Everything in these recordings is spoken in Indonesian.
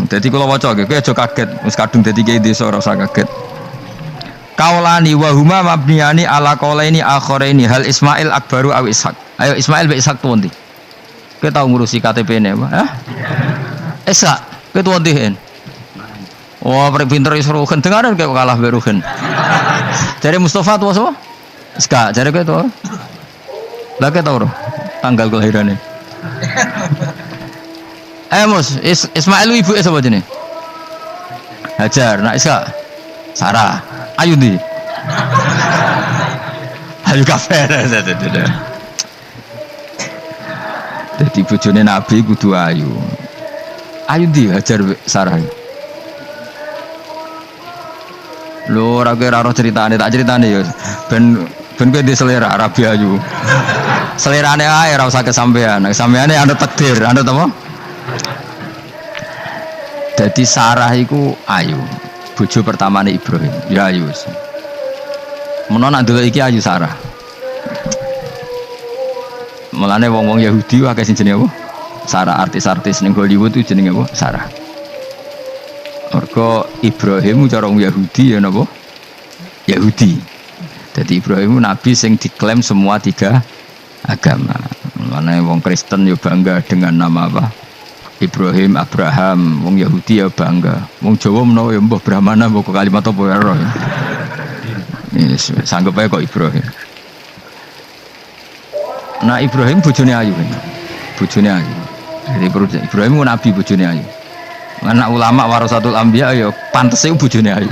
Dadi kula waca nggih, kowe aja kaget. Wis kadung dadi kiai desa ora usah kaget. Kaulani wa huma mabniyani ala qaulaini akharaini hal Ismail akbaru aw Ishaq. Ayo Ismail be Ishaq tuh ndi? Kowe tau ngurusi KTP-ne, Pak? Hah? Ishaq, kowe tuh ndi hen? Wah, pinter iso rugen dengaran kok kalah be rugen. Jare Mustafa tuh sapa? Ishaq, jare kowe tuh. Lah kowe tau tanggal kelahirane. Mus, Ismail ibu sapa jenenge? Hajar, nak Ishaq. Sarah. Ayu ndi? Ayu kafir. Dadi bojone Nabi kudu ayu. Ayu ndi Hajar Sarah? Lho ora kira ora ceritane, tak ceritane ya. Ben kowe di selera Arabi ayu. Selerane ae ora usah kesampean. Kesampeane ana takdir, ana apa? Dadi Sarah iku ayu. Bojo pertamane Ibrahim. Ya ayu wis. Menawa nak ndelok iki ayu Sarah. Mulane wong-wong Yahudi akeh sing jenenge apa? Sarah, artis-artis ning Hollywood itu jenenge apa? Sarah. Mergo Ibrahim cara wong Yahudi ya napa? Yahudi. Jadi Ibrahim nabi sing diklaim semua tiga agama. Mulane wong Kristen ya bangga dengan nama apa? Ibrahim, Abraham, wong Yahudi ya bangga. Wong Jawa menawa ya mbah Brahmana mbah kalimat apa ya ora. Yes, sanggup ae kok Ibrahim. Nah Ibrahim bojone ayu kan. Bojone ayu. Jadi Ibrahim nabi bojone ayu. Anak ulama warasatul anbiya ya pantese bojone ayu.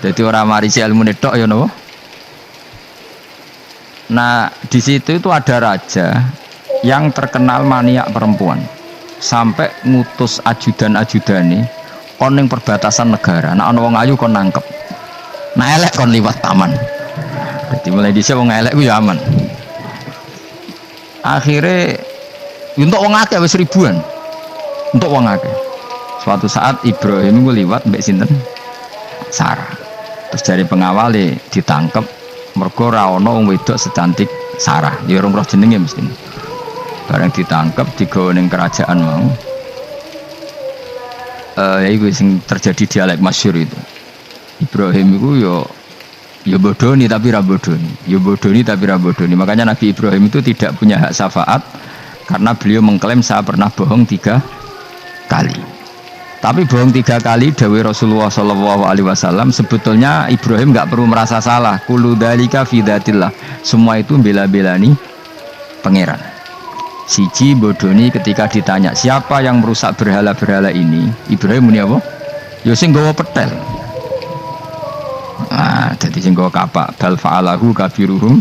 Jadi orang marisi ilmu tok ya napa? Nah, di situ itu ada raja yang terkenal maniak perempuan. Sampai ngutus ajudan-ajudane kon ning perbatasan negara. Nek ana wong ayu kon nangkep. Nek elek kon liwat taman. Jadi mulai dhisik wong elek ku ya aman. Akhirnya untuk wong akeh wis ribuan. Untuk wong akeh. Suatu saat Ibrahim ku liwat mbek sinten? Sarah. Terus dari pengawal ditangkep mergo ora ana wong wedok secantik Sarah. Ya ora roh jenenge mesti. Barang ditangkep digawa ning kerajaan mau. Iku sing terjadi dialek masyhur itu. Ibrahim iku ya bodoni tapi ra bodoni. Ya bodoni tapi ra bodoni. Makanya Nabi Ibrahim itu tidak punya hak syafaat karena beliau mengklaim saya pernah bohong 3 kali. Tapi bohong 3 kali dawuh Rasulullah SAW sebetulnya Ibrahim enggak perlu merasa salah. Kullu dzalika fi dzatillah. Semua itu bela-belani pangeran. Siji bodoni ketika ditanya siapa yang merusak berhala-berhala ini, Ibrahim muni apa? Ya sing nggawa petel. Nah, jadi sing nggawa kapak bal fa'alahu kabiruhum.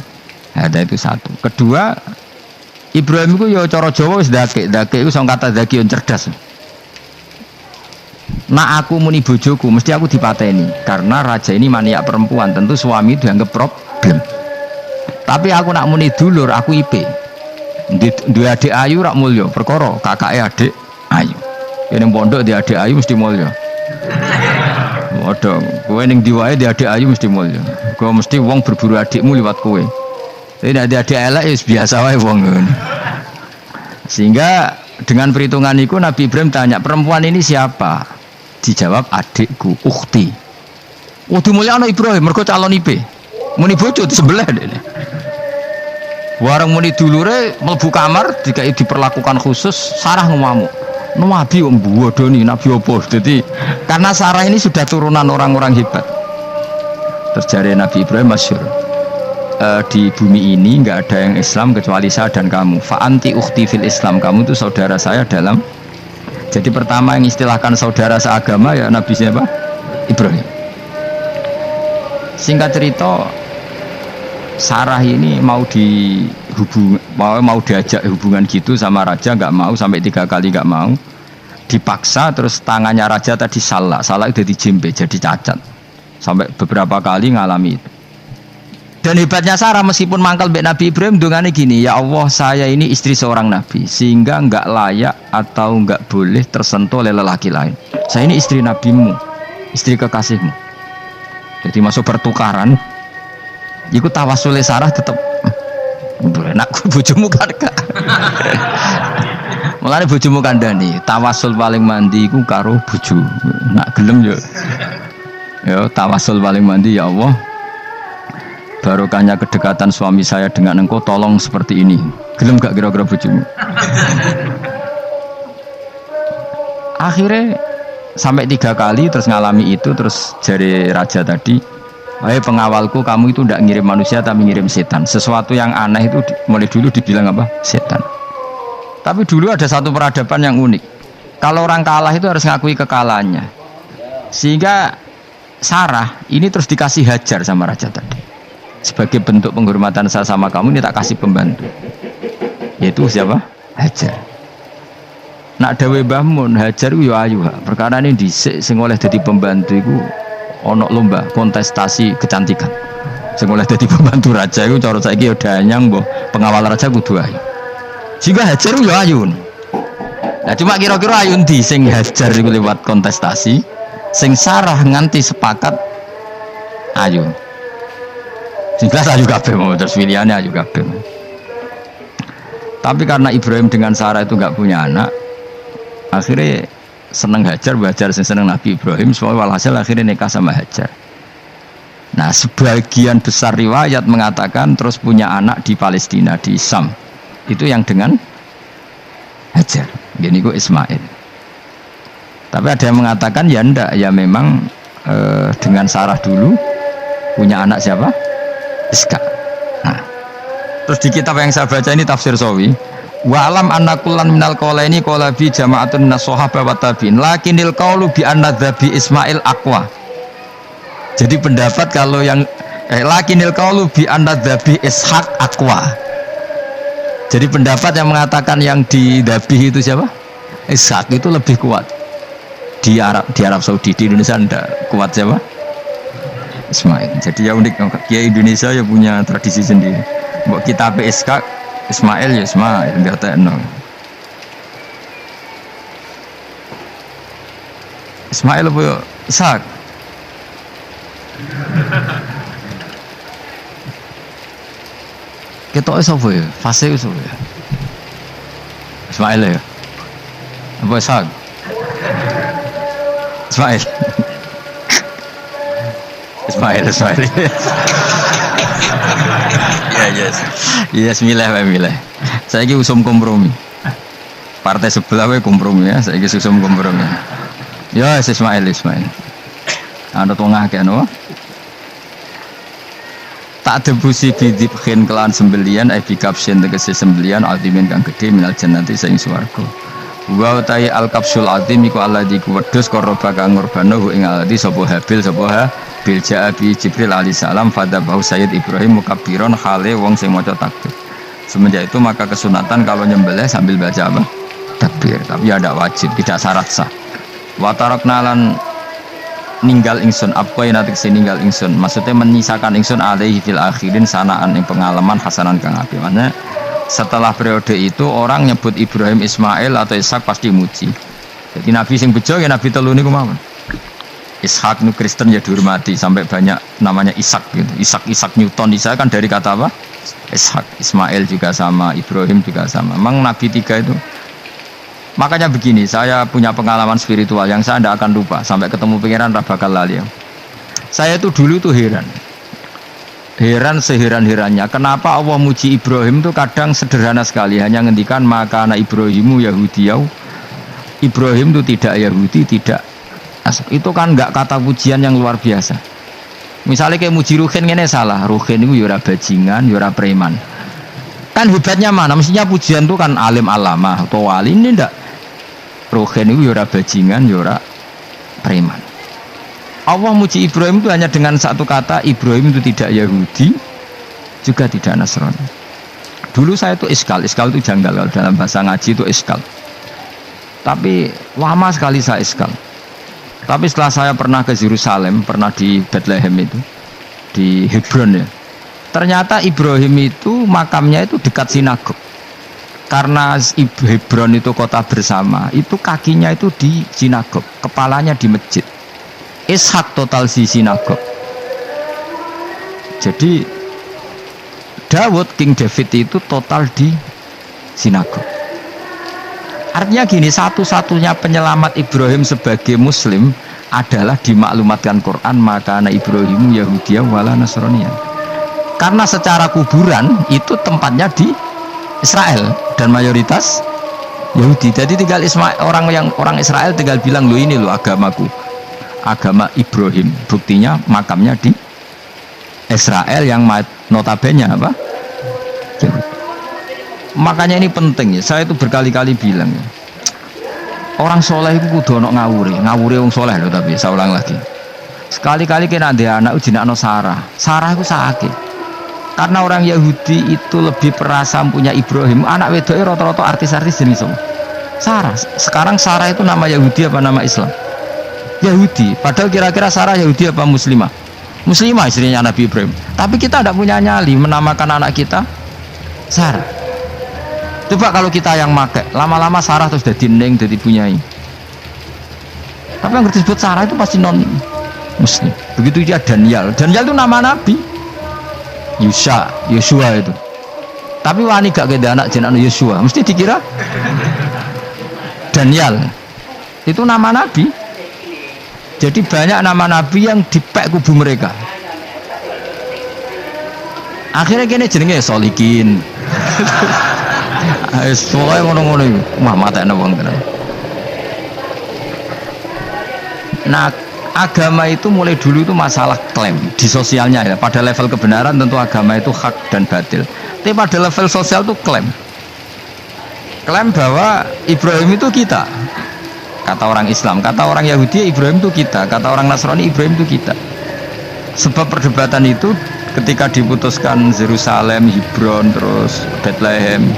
Ada itu satu. Kedua, Ibrahim itu ya cara Jawa wis dakek iku sing kata daki cerdas. Nah aku muni bojoku mesti aku dipateni karena raja ini maniak perempuan, tentu suami dianggap problem. Tapi aku nak muni dulur aku IP. Dua adik ayu rak mulya perkara kakake adik ayu. Yen pondok di adik ayu mesti mulya. Waduh, kowe ning ndi wae di adik ayu mesti mulya. Kowe mesti wong berburu adikmu liwat kowe. Tapi nek adik elek wis biasa wae wong ngono. Sehingga dengan perhitungan itu Nabi Ibrahim tanya perempuan ini siapa? Dijawab adikku, ukhti. Waduh mulyana Ibrahim mergo calon IP. Muni bojo sebelah dene. Warang muni dulure mlebu kamar dikai diperlakukan khusus Sarah ngamuk. Nabi wong bodoni nabi opo. Jadi karena Sarah ini sudah turunan orang-orang hebat. Terjadi Nabi Ibrahim masyhur. Di bumi ini enggak ada yang Islam kecuali saya dan kamu. Fa anti ukhti fil Islam. Kamu itu saudara saya dalam. Jadi pertama yang istilahkan saudara seagama ya Nabi siapa? Ibrahim. Singkat cerita Sarah ini mau diajak hubungan gitu sama raja nggak mau sampai 3 kali nggak mau dipaksa terus tangannya raja tadi salah itu dijembe jadi cacat sampai beberapa kali ngalami itu. Dan hebatnya Sarah meskipun mangkal mbek Nabi Ibrahim dongane gini ya Allah saya ini istri seorang nabi sehingga nggak layak atau nggak boleh tersentuh oleh lelaki lain. Saya ini istri nabimu, istri kekasihmu. Jadi masuk pertukaran. Iku tawasule Sarah tetep enak bojomu kan gak. Mulane bojomu kandhani, tawasul paling mandi iku karo bojo. Nak gelem yo. Yo tawasul paling mandi ya Allah. Barokahnya kedekatan suami saya dengan engkau tolong seperti ini. Gelem gak kira-kira bojomu? Akhirnya sampai 3 kali terus ngalami itu, terus jari raja tadi, "Wahai pengawalku, kamu itu tidak ngirim manusia tapi ngirim setan." Sesuatu yang aneh itu mulai dulu dibilang apa? Setan. Tapi dulu ada satu peradaban yang unik. Kalau orang kalah itu harus ngakui kekalahannya. Sehingga Sarah ini terus dikasih Hajar sama raja tadi. Sebagai bentuk penghormatan saya sama kamu, ini tak kasih pembantu. Yaitu siapa? Hajar. Nak dawe Mbah Mun, Hajar yo ayu. Perkara ini dhisik sing oleh dadi pembantu iku ana lomba kontestasi kecantikan. Sing oleh dadi pembantu raja iku cara saiki yo danyang mbah, pengawal raja kudu ayu. Jika Hajar yo ayu. Nah cuma kira-kira ayu ndi sing Hajar iku lewat kontestasi, sing Sarah nganti sepakat ayu. Jelas ayu kabeh mau terus pilihannya ayu kabeh. Tapi karena Ibrahim dengan Sarah itu nggak punya anak, akhirnya seneng Hajar, Hajar seneng Nabi Ibrahim, semua walhasil akhirnya nikah sama Hajar. Nah sebagian besar riwayat mengatakan terus punya anak di Palestina, di Sam. Itu yang dengan Hajar, gini kok Ismail. Tapi ada yang mengatakan ya ndak, ya memang dengan Sarah dulu punya anak siapa? Iska. Nah, terus di kitab yang saya baca ini tafsir Sawi, wa alam anna kullan minal qawlaini qala bi jama'atun minas sahabah wa tabi'in lakinnil qawlu bi anna dzabi Ismail aqwa. Jadi pendapat kalau yang lakinnil qawlu bi anna dzabi Ishaq aqwa. Jadi pendapat yang mengatakan yang didabih itu siapa? Ishaq itu lebih kuat. Di Arab Saudi, di Indonesia enggak kuat siapa? Ismail. Jadi ya unik, Kiai Indonesia ya punya tradisi sendiri. Mbok kitab Ishaq Ismail ya Ismail enggak tekno. Ismail apa ya? Ishaq. Ketok sapa ya? Fase sapa ya? Ismail ya. Apa Ishaq? Ismail. Ismail. Ya, yes, milih. Saya ini usum kompromi. Partai sebelah kompromi ya. Saya ini usum kompromi. Ya, Ismail. Ada tengah kan, no? Tak debusi bidibkhin kelan sembelian bikapsin tegesi sembelian altimin kang gede minal jannati saing swarga. Wa ta'i al-kapsul azim iku alladzi kuwedhus qaraba kang ngurbano ing alladzi sapa habil bil ja'abi Jibril alaihi salam fadabahu Sayyid Ibrahim mukabbiron hale wong sing maca takbir. Semenjak itu maka kesunatan kalau nyembelih sambil baca apa? Takbir, tapi ada wajib, tidak syarat sah. Wa tarakna lan ninggal ingsun apa yang nanti ninggal ingsun maksudnya menyisakan ingsun alaihi fil akhirin sanaan yang pengalaman hasanan kang apik. Makanya setelah periode itu orang nyebut Ibrahim Ismail atau Ishak pasti muji. Jadi Nabi sing bejo ya Nabi telu niku mawon. Ishak nu Kristen ya dihormati sampai banyak namanya Ishak gitu. Ishak Newton Ishak kan dari kata apa? Ishak. Ismail juga sama, Ibrahim juga sama. Memang Nabi 3 itu. Makanya begini, saya punya pengalaman spiritual yang saya tidak akan lupa sampai ketemu pangeran ra bakal lali. Saya itu dulu tuh heran seheran-herannya kenapa Allah muji Ibrahim itu kadang sederhana sekali, hanya ngendikan maka anak Ibrahimu Yahudiyau. Ibrahim itu tidak Yahudi, tidak. Itu kan enggak kata pujian yang luar biasa. Misalnya kayak muji Ruhin ini salah, Ruhin itu yura bajingan, yura preman. Kan hebatnya mana? Mestinya pujian itu kan alim alamah atau wali, ini enggak. Ruhin itu yura bajingan, yura preman. Allah muji Ibrahim itu hanya dengan satu kata, Ibrahim itu tidak Yahudi, juga tidak Nasrani. Dulu saya itu iskal itu janggal, kalau dalam bahasa ngaji itu iskal. Tapi lama sekali saya iskal. Tapi setelah saya pernah ke Yerusalem, pernah di Bethlehem itu, di Hebron ya. Ternyata Ibrahim itu makamnya itu dekat sinagog. Karena Hebron itu kota bersama, itu kakinya itu di sinagog, kepalanya di masjid. Ishak total di sinagog. Jadi King David itu total di sinagog. Artinya gini, satu-satunya penyelamat Ibrahim sebagai Muslim adalah dimaklumatkan Quran, maka anak Ibrahim Yahudiyah wala Nasraniyah. Karena secara kuburan itu tempatnya di Israel dan mayoritas Yahudi. Jadi tinggal orang Israel tinggal bilang, lo ini lo agamaku, agama Ibrahim. Buktinya makamnya di Israel yang notabene apa? Yahudi. Makanya ini penting ya. Saya itu berkali-kali bilang ya, orang soleh itu kudu ono ngawure wong soleh loh. Tapi saya ulang lagi, sekali-kali kena ada anak ujinakno Sarah itu sakit karena orang Yahudi itu lebih perasa punya Ibrahim. Anak wedoknya rata-rata artis-artis jenis Sarah. Sekarang Sarah itu nama Yahudi apa nama Islam? Yahudi. Padahal kira-kira Sarah Yahudi apa Muslimah? Muslimah, istrinya Nabi Ibrahim. Tapi kita tidak punya nyali menamakan anak kita Sarah. Coba kalau kita yang make, lama-lama Sarah terus jadi neng, jadi punyai. Tapi yang disebut Sarah itu pasti non Muslim. Begitu dia Daniel itu nama Nabi. Yosua itu. Tapi wani gak ada anak jenenge Yosua, mesti dikira Daniel. Itu nama Nabi. Jadi banyak nama Nabi yang dipek kubu mereka. Akhirnya kene jenenge Solikin. Soalnya ngono-ngono itu, wah matanya wong tenan. Nah, agama itu mulai dulu itu masalah klaim di sosialnya ya. Pada level kebenaran tentu agama itu hak dan batil. Tapi pada level sosial itu klaim bahwa Ibrahim itu kita. Kata orang Islam, kata orang Yahudi Ibrahim itu kita, kata orang Nasrani Ibrahim itu kita. Sebab perdebatan itu ketika diputuskan Yerusalem, Hebron, terus Bethlehem,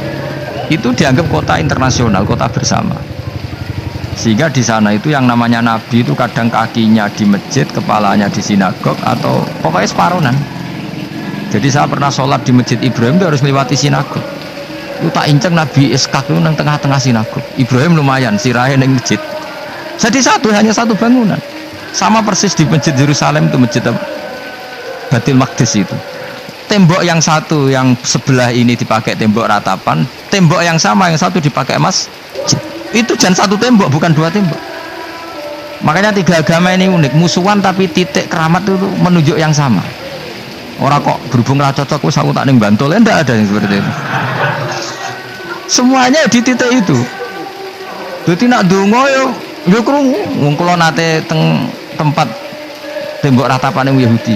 itu dianggap kota internasional, kota bersama. Sehingga di sana itu yang namanya Nabi itu kadang kakinya di masjid, kepalanya di sinagog, atau pokoknya separuhan. Jadi saya pernah sholat di masjid Ibrahim itu harus melewati sinagog. Itu tak inceng Nabi Ishak itu nang tengah-tengah sinagog. Ibrahim lumayan sirahe nang masjid. Jadi hanya satu bangunan. Sama persis di masjid Yerusalem itu, masjid Baitul Maqdis itu. Tembok yang satu, yang sebelah ini dipakai tembok ratapan, tembok yang sama yang satu dipakai emas. Itu jangan satu tembok, bukan dua tembok. Makanya tiga agama ini unik, musuhan tapi titik keramat itu menunjuk yang sama. Orang kok berhubung ra cocok wis aku tak ning Bantul, enggak ada yang seperti itu. Semuanya di titik itu. Dadi nak donga yo krungu, wong kula nate teng tempat tembok ratapan yang Yahudi.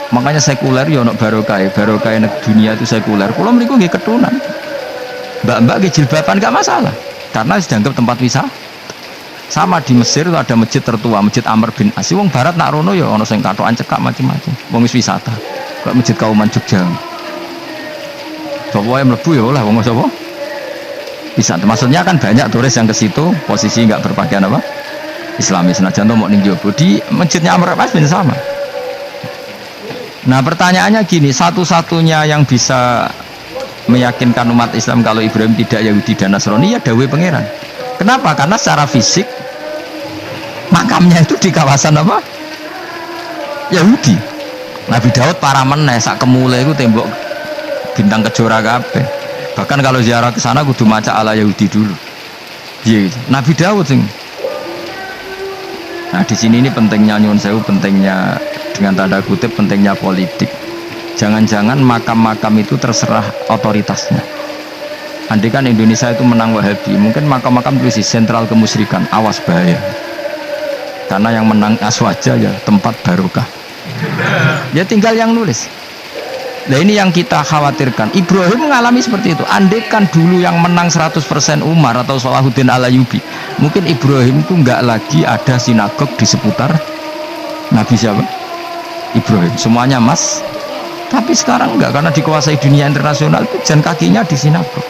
Makanya sekuler ya ono barokah dunia itu sekuler. Kalau mriku nggih ketunan. Mbak-mbak nggih jilbaban gak masalah. Karena dianggap tempat wisata. Sama di Mesir itu ada masjid tertua, Masjid Amr bin As. Wong barat nak rono ya ono sing katokan cekak macam-macam. Wong wis wisata. Kayak Masjid Kauman Jogja. Coba yang mlebu ya oleh wong sapa? Wisata. Maksudnya kan banyak turis yang ke situ posisi enggak berpakaian apa? Islamis. Nah, jantung mau ning jowo di Masjidnya Amr bin As bin sama. Nah pertanyaannya gini, satu-satunya yang bisa meyakinkan umat Islam kalau Ibrahim tidak Yahudi dan Nasrani ya dawuh pangeran. Kenapa? Karena secara fisik makamnya itu di kawasan apa? Yahudi. Nabi Daud para meneh sak kemule itu tembok bintang kejora kabeh. Bahkan kalau ziarah ke sana kudu maca ala Yahudi dulu. Iya gitu. Nabi Daud sing. Nah di sini ini pentingnya nyuwun sewu, pentingnya dengan tanda kutip pentingnya politik. Jangan-jangan makam-makam itu terserah otoritasnya. Andai kan Indonesia itu menang Wahabi, mungkin makam-makam berisi sentral kemusyrikan, awas bahaya. Karena yang menang aswaja ya tempat barokah. Ya tinggal yang nulis. Nah ini yang kita khawatirkan. Ibrahim mengalami seperti itu. Andai kan dulu yang menang 100% Umar atau Salahuddin Al-Ayyubi, mungkin Ibrahim itu enggak lagi ada sinagog di seputar Nabi siapa? Ibrahim. Semuanya mas. Tapi sekarang enggak, karena dikuasai dunia internasional itu jan kakinya di sinagog.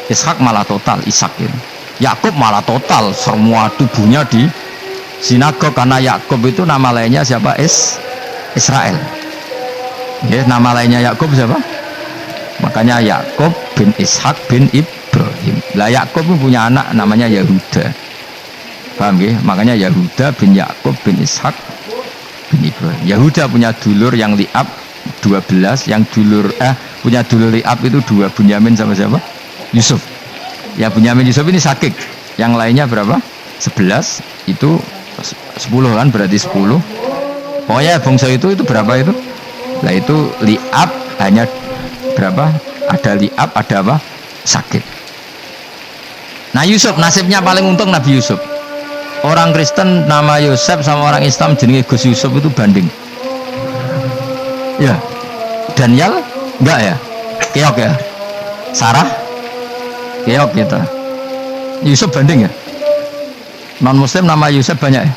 Ishak malah total, Ishak ini. Yakub malah total, semua tubuhnya di sinagog, karena Yakub itu nama lainnya siapa? Israel. Ya, nama lainnya Yakub siapa? Makanya Yakub bin Ishak bin Ibrahim. Lah Yakub punya anak namanya Yahuda. Paham ya? Makanya Yahuda bin Yakub bin Ishak bin Ibrahim. Yahuda punya dulur yang liab 12, yang dulur punya dulur liab itu 2, Bunyamin sama siapa? Yusuf. Ya Bunyamin Yusuf ini sakit. Yang lainnya berapa? 11. Itu 10 kan, berarti 10. Pokoknya bangsa itu berapa itu? Lah itu li'ab hanya berapa? Ada li'ab, ada apa? Sakit. Nah Yusuf nasibnya paling untung Nabi Yusuf. Orang Kristen nama Yusuf sama orang Islam jenenge Gus Yusuf itu banding. Ya. Daniel enggak ya? Keok ya? Sarah? Keok kita. Yusuf banding ya? Non muslim nama Yusuf banyak ya?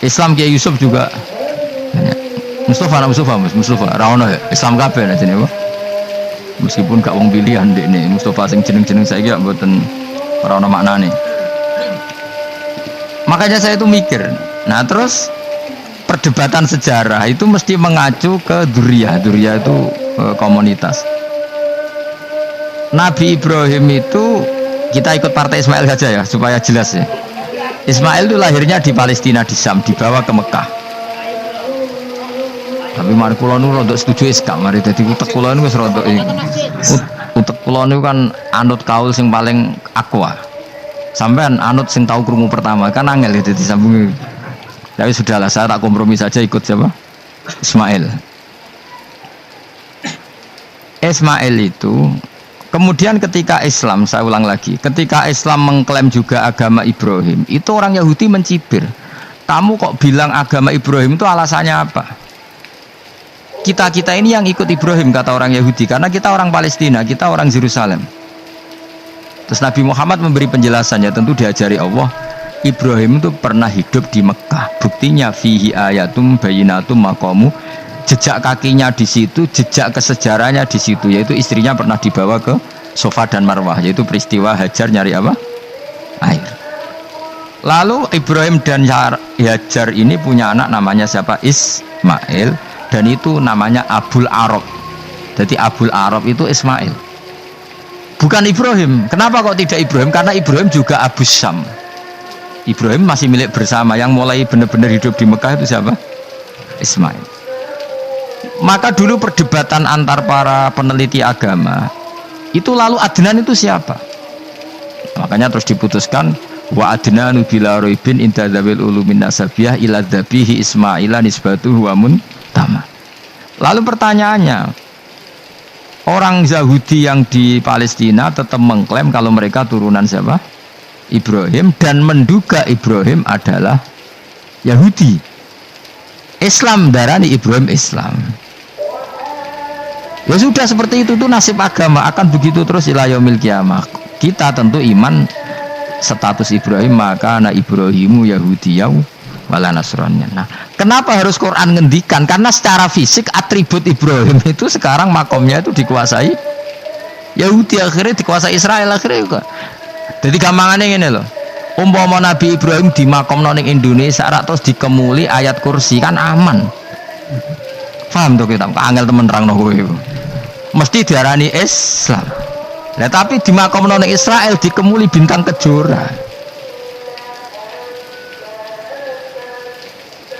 Islam Kiai Yusuf juga banyak. Mustafa Rawono ya? Islam kabeh nah jenenge apa? Meskipun gak wong pilihan dek nih Mustafa sing jeneng-jeneng saiki gak mboten ora ono maknane. Makanya saya itu mikir. Nah terus perdebatan sejarah itu mesti mengacu ke Duriyah itu komunitas. Nabi Ibrahim itu kita ikut partai Ismail saja ya supaya jelas ya. Ismail itu lahirnya di Palestina di Syam, dibawa ke Mekah. Tapi mari kula nu rodok setuju Islam, mari dadi utek kula niku wis rodok utek kula niku kan anut kaul sing paling aqua. Sampean anut sing tahu krungu pertama kan angel ya dadi sambungi. Tapi sudahlah saya tak kompromi saja ikut siapa? Ismail. Ismail itu kemudian ketika Islam, saya ulang lagi, ketika Islam mengklaim juga agama Ibrahim, itu orang Yahudi mencibir. Kamu kok bilang agama Ibrahim itu alasannya apa? Kita ini yang ikut Ibrahim kata orang Yahudi, karena kita orang Palestina, kita orang Yerusalem. Terus Nabi Muhammad memberi penjelasannya, tentu diajari Allah. Ibrahim itu pernah hidup di Mekah. Buktinya fihi ayatum bayinatum maqamu. Jejak kakinya di situ, jejak kesejarahnya di situ, yaitu istrinya pernah dibawa ke Safa dan Marwah, yaitu peristiwa Hajar nyari apa? Air. Lalu Ibrahim dan Hajar ini punya anak namanya siapa? Ismail, dan itu namanya Abul Arab. Jadi Abul Arab itu Ismail. Bukan Ibrahim. Kenapa kok tidak Ibrahim? Karena Ibrahim juga Abu Syam. Ibrahim masih milik bersama. Yang mulai benar-benar hidup di Mekah itu siapa? Ismail. Maka dulu perdebatan antar para peneliti agama itu, lalu Adnan itu siapa? Makanya terus diputuskan wa adnanu bila roibin inda dzawil ulumin nasabiyah ila dzabihi Ismaila nisbatuhu wa muntama. Lalu pertanyaannya, orang Yahudi yang di Palestina tetap mengklaim kalau mereka turunan siapa? Ibrahim, dan menduga Ibrahim adalah Yahudi. Islam darani Ibrahim Islam. Ya sudah seperti itu tuh nasib agama, akan begitu terus ila yaumil qiyamah. Kita tentu iman status Ibrahim, maka anak Ibrahimu Yahudiyau wala Nasraniyah. Nah, kenapa harus Quran ngendikan? Karena secara fisik atribut Ibrahim itu sekarang makomnya itu dikuasai Yahudi, akhirnya dikuasai Israel akhirnya juga. Jadi gampangannya ini loh. Umpama Nabi Ibrahim di makom ning Indonesia terus dikemuli ayat kursi kan aman. Paham tuh kita? Angel temen terang kowe iku. Mesti diarani Islam. Nah, tapi di makom ning Israel dikemuli bintang kejora.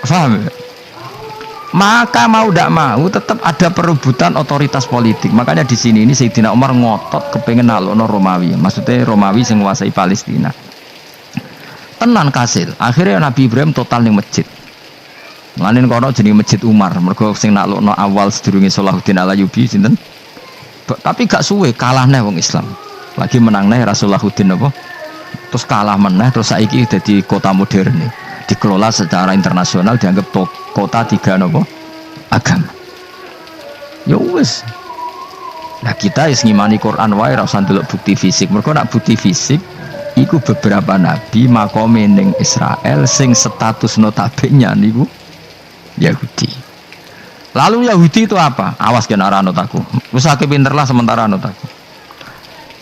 Paham? Maka mau tidak mau tetap ada perebutan otoritas politik. Makanya di sini ini Sayyidina Umar ngotot kepengen nalono Romawi. Maksudnya Romawi yang menguasai Palestina. Tenan kasil. Akhirnya Nabi Ibrahim total ning masjid. Lanin kono jenenge Masjid Umar. Mergo sing nalono awal sedurunge Salahuddin Alayubi sinten? Tapi gak suwe kalah neh wong Islam. Lagi menang neh Rasulullahuddin apa? Terus kalah meneh terus saiki dadi kota modern nih. Dikelola secara internasional, dianggap kota tiga nopo agama. Ya wis. Nah kita is ngimani Quran wae ora usah ndelok bukti fisik. Mergo nak bukti fisik iku beberapa nabi makome ning Israel sing status notabene niku Yahudi. Lalu Yahudi itu apa? Awas kena anut aku. Wis akeh pinterlah sementara anut aku.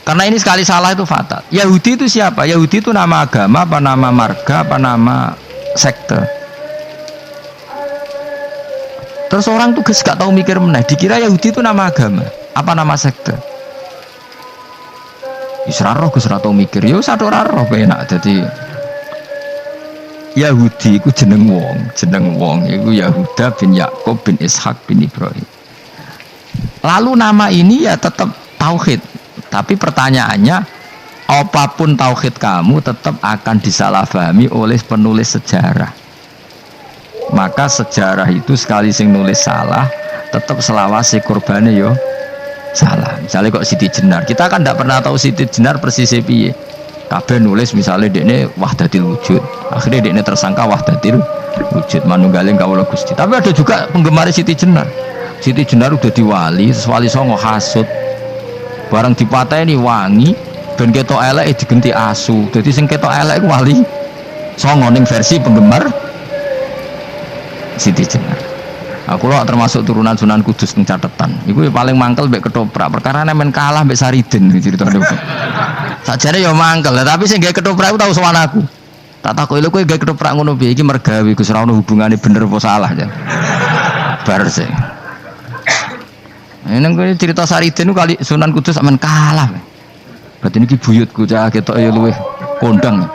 Karena ini sekali salah itu fatal. Yahudi itu siapa? Yahudi itu nama agama, apa nama marga, apa nama sekte. Terus orang tuh gak tahu mikir meneh, dikira Yahudi itu nama agama, apa nama sekte. Israroh gus ora tau mikir, yo satu roh penak. Jadi Yahudi iku jeneng wong iku Yahuda bin Yakub bin Ishak bin Ibrahim. Lalu nama ini ya tetap tauhid, tapi pertanyaannya apapun tauhid kamu tetap akan disalahpahami oleh penulis sejarah. Maka sejarah itu sekali sing nulis salah, tetap selawase korbane yo salah. Misalnya kok Siti Jenar, kita kan tidak pernah tahu Siti Jenar persis piye. Kabeh nulis misalnya dekne wahdatil wujud, akhirnya dekne tersangka wahdatil wujud manunggaling kawula Gusti. Tapi ada juga penggemar Siti Jenar. Siti Jenar udah diwali, wali songo hasud. Barang dipateni wangi, ben ketok elek digenti asu. Jadi sing ketok elek wali songo ning versi penggemar Siti Jenar. Aku loh termasuk turunan Sunan Kudus ning catetan. Iku paling mangkel mbek ketoprak. Perkara men kalah mbek Saridin ceritane. Sakjane ya mangkel, tapi sing gawe ketoprak iku tau sowan aku. Tak takoki lho kowe gawe ketoprak ngono piye iki mergawe Gus ora ono hubungane bener apa salah ya. Bar sih. Nang kowe cerita Saridin kali Sunan Kudus sampean kalah. Berarti niki buyutku cah ketok ya luweh kondang.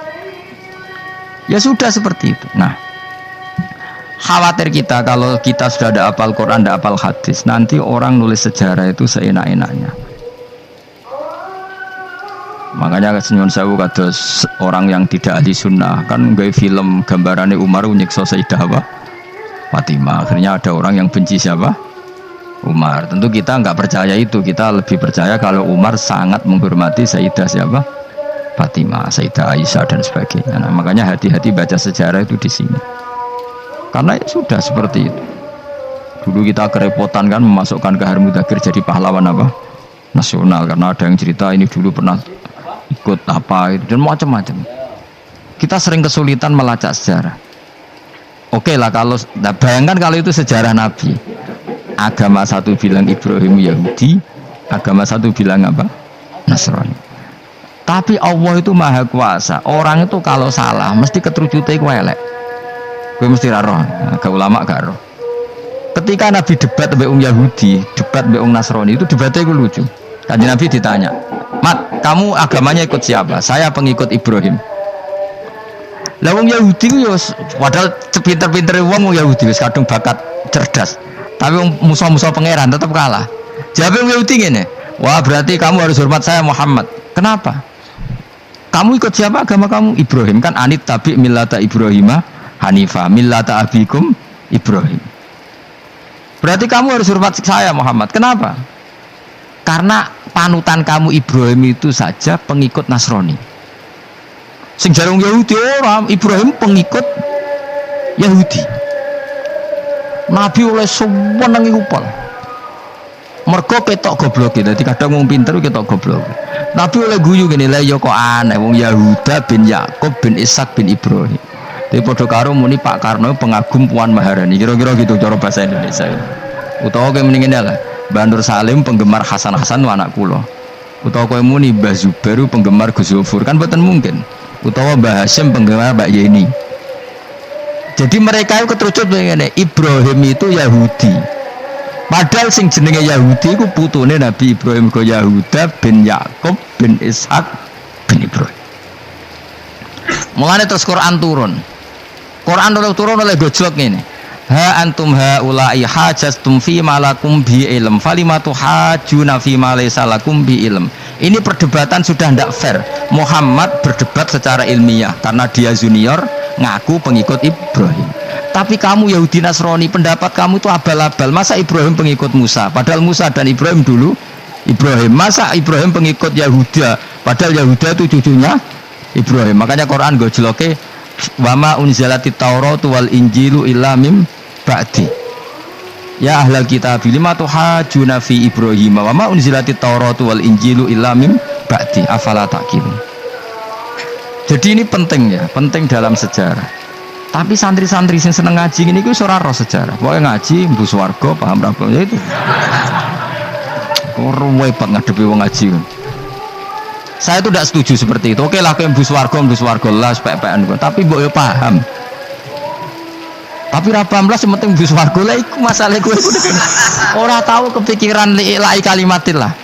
Ya sudah seperti itu. Nah, khawatir kita kalau kita sudah ada hafal Quran, ada hafal hadis, nanti orang nulis sejarah itu seenak-enaknya. Makanya senyum sewu kados orang yang tidak ahli sunnah kan nggawe film gambarannya Umar nyiksa Sayyidah Fatimah. Akhirnya ada orang yang benci siapa? Umar. Tentu kita nggak percaya itu. Kita lebih percaya kalau Umar sangat menghormati Sayyidah siapa? Fatimah, Sayyidah Aisyah dan sebagainya. Nah, makanya hati-hati baca sejarah itu di sini. Karena ya sudah seperti itu. Dulu kita kerepotan kan memasukkan Kahar Mudzakkir jadi pahlawan apa? Nasional, karena ada yang cerita ini dulu pernah ikut apa itu dan macam-macam. Kita sering kesulitan melacak sejarah. Oke lah kalau bayangkan kalau itu sejarah Nabi. Agama satu bilang Ibrahim Yahudi, agama satu bilang apa? Nasrani. Tapi Allah itu maha kuasa. Orang itu kalau salah mesti keterucute iku elek. Kowe mesti ra roh, agak ulama gak roh. Ketika Nabi debat mbek Yahudi, debat mbek Nasrani itu debatnya itu lucu. Kanjeng Nabi ditanya, "Mat, kamu agamanya ikut siapa?" "Saya pengikut Ibrahim." Lah wong Yahudi ku yo padahal pinter-pintere wong Yahudi wis kadung bakat cerdas. Tapi wong musuh-musuh pangeran tetap kalah. Jawab wong Yahudi ngene, "Wah, berarti kamu harus hormat saya Muhammad." "Kenapa?" "Kamu ikut siapa agama kamu?" "Ibrahim." "Kan anit tabi millata Ibrahimah Hanifah millata abikum Ibrahim." "Berarti kamu harus hormat saya Muhammad." "Kenapa?" "Karena panutan kamu Ibrahim itu saja pengikut Nasrani." Sing jarang Yahudi orang Ibrahim pengikut Yahudi. Nabi oleh seneng iku pol. Mergo ketok goblok e. Dadi kadang wong pinter ketok goblok. Nabi oleh guyu ngene lha ya kok aneh wong Yahuda bin Yakub bin Ishak bin Ibrahim. Tapi padha karo muni Pak Karno pengagum Puan Maharani. Kira-kira gitu cara bahasa Indonesia. Utawa kowe mending ngene lah. Mbah Nur Salim penggemar Hasan Hasan anak kula. Utawa kowe muni Mbah Zubair penggemar Gus Zufur kan mboten mungkin. Utawa Mbah Hasyim penggemar Mbak Yeni. Jadi mereka itu keterucut ngene, Ibrahim itu Yahudi. Padahal sing jenenge Yahudi iku putune Nabi Ibrahim go Yahuda bin Yakub bin Ishak bin Ibrahim. Mulane terus Quran turun. Quran turun oleh gojlok ngene. Ha antum haula'i hajastum fi malakum bi ilm falimatu hajuna fi ma laysa lakum bi ilm. Ini perdebatan sudah tidak fair. Muhammad berdebat secara ilmiah karena dia junior ngaku pengikut Ibrahim. Tapi kamu Yahudi Nasrani pendapat kamu itu abal-abal. Masa Ibrahim pengikut Musa? Padahal Musa dan Ibrahim dulu Ibrahim. Masa Ibrahim pengikut Yahuda? Padahal Yahuda itu cucunya Ibrahim. Makanya Quran gojloke wama unzalatit Tauratu wal Injilu illa mim ba'di. Ya ahlal kitab lima tuhajuna fi Ibrahim wa ma unzilatit Tauratu wal Injilu illa mim ba'di afala taqilun. Jadi ini penting ya, penting dalam sejarah. Tapi santri-santri yang seneng ngaji ini ku ora roh sejarah. Pokoke ngaji mbu swarga paham ra ya itu. Ora repot ngadepi wong ngaji. Saya itu tidak setuju seperti itu. Oke lah kowe mbu swarga lah sepek-pekan kok. Tapi mbok yo paham. Tapi ra paham lah sing penting mbu swarga lah iku masalah kowe. Ora tahu kepikiran lai kalimatil lah.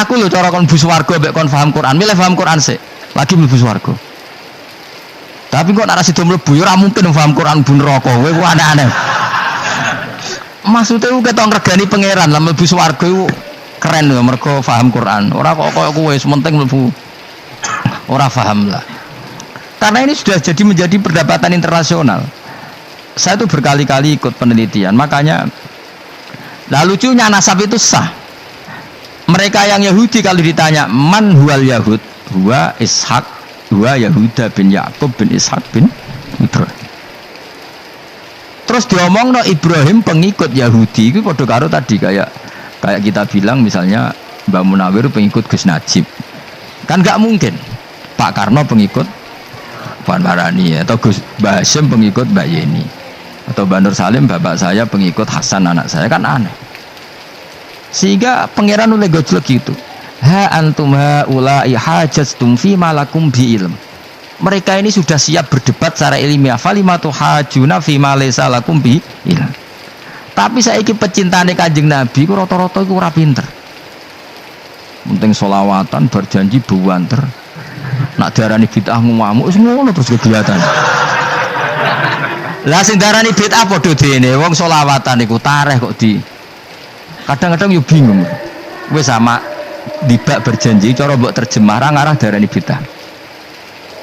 Aku lho cara kon mbu swarga mbek kon paham Quran. Milih paham Quran sik. Lagi mlebu swarga. Tapi kok nek sida mlebu ya ora mungkin paham Quran bun neraka. Kowe ku aneh-aneh. Maksudnya ku ketok ngregani pangeran lah mlebu swarga iku keren lho mergo paham Quran. Ora kok koyo kowe penting mlebu Ora paham lah. Karena ini sudah menjadi perdebatan internasional. Saya tuh berkali-kali ikut penelitian, makanya lah lucunya nasab itu sah. Mereka yang Yahudi kalau ditanya man huwal Yahud, huwa Ishak, huwa Yahuda bin Yakub bin Ishak bin Ibrahim. Terus diomong no Ibrahim pengikut Yahudi itu padha karo tadi kayak kita bilang misalnya Mbak Munawir pengikut Gus Najib. Kan nggak mungkin Pak Karno pengikut Puan Marani atau Gus Mbah Hasyim pengikut Mbak Yeni atau Mbak Nur Salim bapak saya pengikut Hasan anak saya, kan aneh. Sehingga pangeran oleh gojlek gitu. Ha antum haula'i hajastum fi malakum bi ilm. Mereka ini sudah siap berdebat secara ilmiah. Falimatu hajuna fi ma laysa lakum bi ilm. Tapi saiki pecintane Kanjeng Nabi ku rata-rata iku ora pinter. Penting selawatan berjanji buwanter. Nak diarani bid'ah ngamuk wis ngono terus kegiatan. Lah sing diarani bid'ah padha dene wong selawatan iku tareh kok di. Kadang-kadang yo bingung. Wis sama dibak berjanji cara mbok terjemah ra ngarah diarani bid'ah.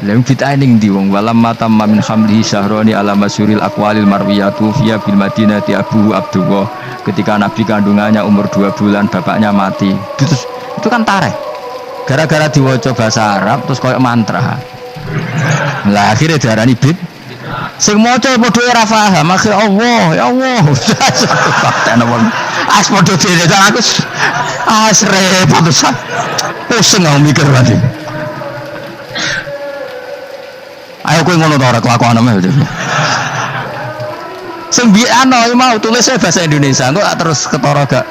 Lah bid'ah ning ndi wong walam matamma min hamlihi syahrani ala masyuril aqwalil marwiyatu fiya bil madinati Abu Abdullah, ketika Nabi kandungannya umur 2 bulan bapaknya mati. Itu kan tareh. Gara-gara diwaca bahasa Arab terus koyo mantra. Lah akhirnya diarani bid. Sing maca padha ora paham, akhir Allah, ya Allah. Tenan wong. As padha dene aku repot pisan. Pusing aku mikir wae. Ayo kowe ngono ta ora kelakuan ame. Sing biano mau tulis bahasa Indonesia kok terus ketara gak.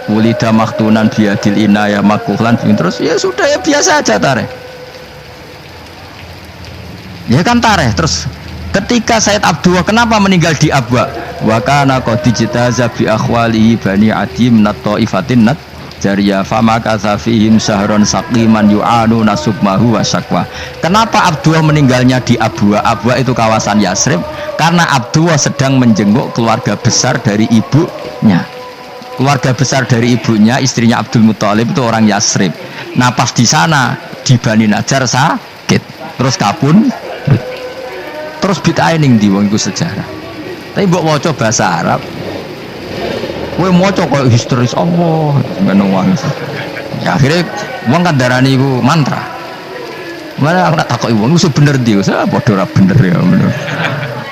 Wulida maktunan biadil inaya makuhlan terus ya sudah ya biasa aja tareh. Ya kan tareh terus ketika Said Abdullah kenapa meninggal di Abwa? Wa kana qad dijtaza bi akhwalihi bani Adi min at-taifatin nat jariyah famaka safihim sahron saqiman yu'anu nasubmahu wa syakwa. Kenapa Abdullah meninggalnya di Abwa? Abwa itu kawasan Yasrib karena Abdullah sedang menjenguk keluarga besar dari ibunya. Keluarga besar dari ibunya, istrinya Abdul Muthalib itu orang Yasrib. Nah pas di sana di Bani Najjar sakit, terus kabun, terus bid'ah ning ndi wong iku sejarah. Tapi mbok waca bahasa Arab, kowe maca koyo histeris Allah, ngono wae. Ya akhirnya wong kan darani iku mantra. Mana aku tak takoki wong iku bener ndi, saya padha ora bener ya ngono.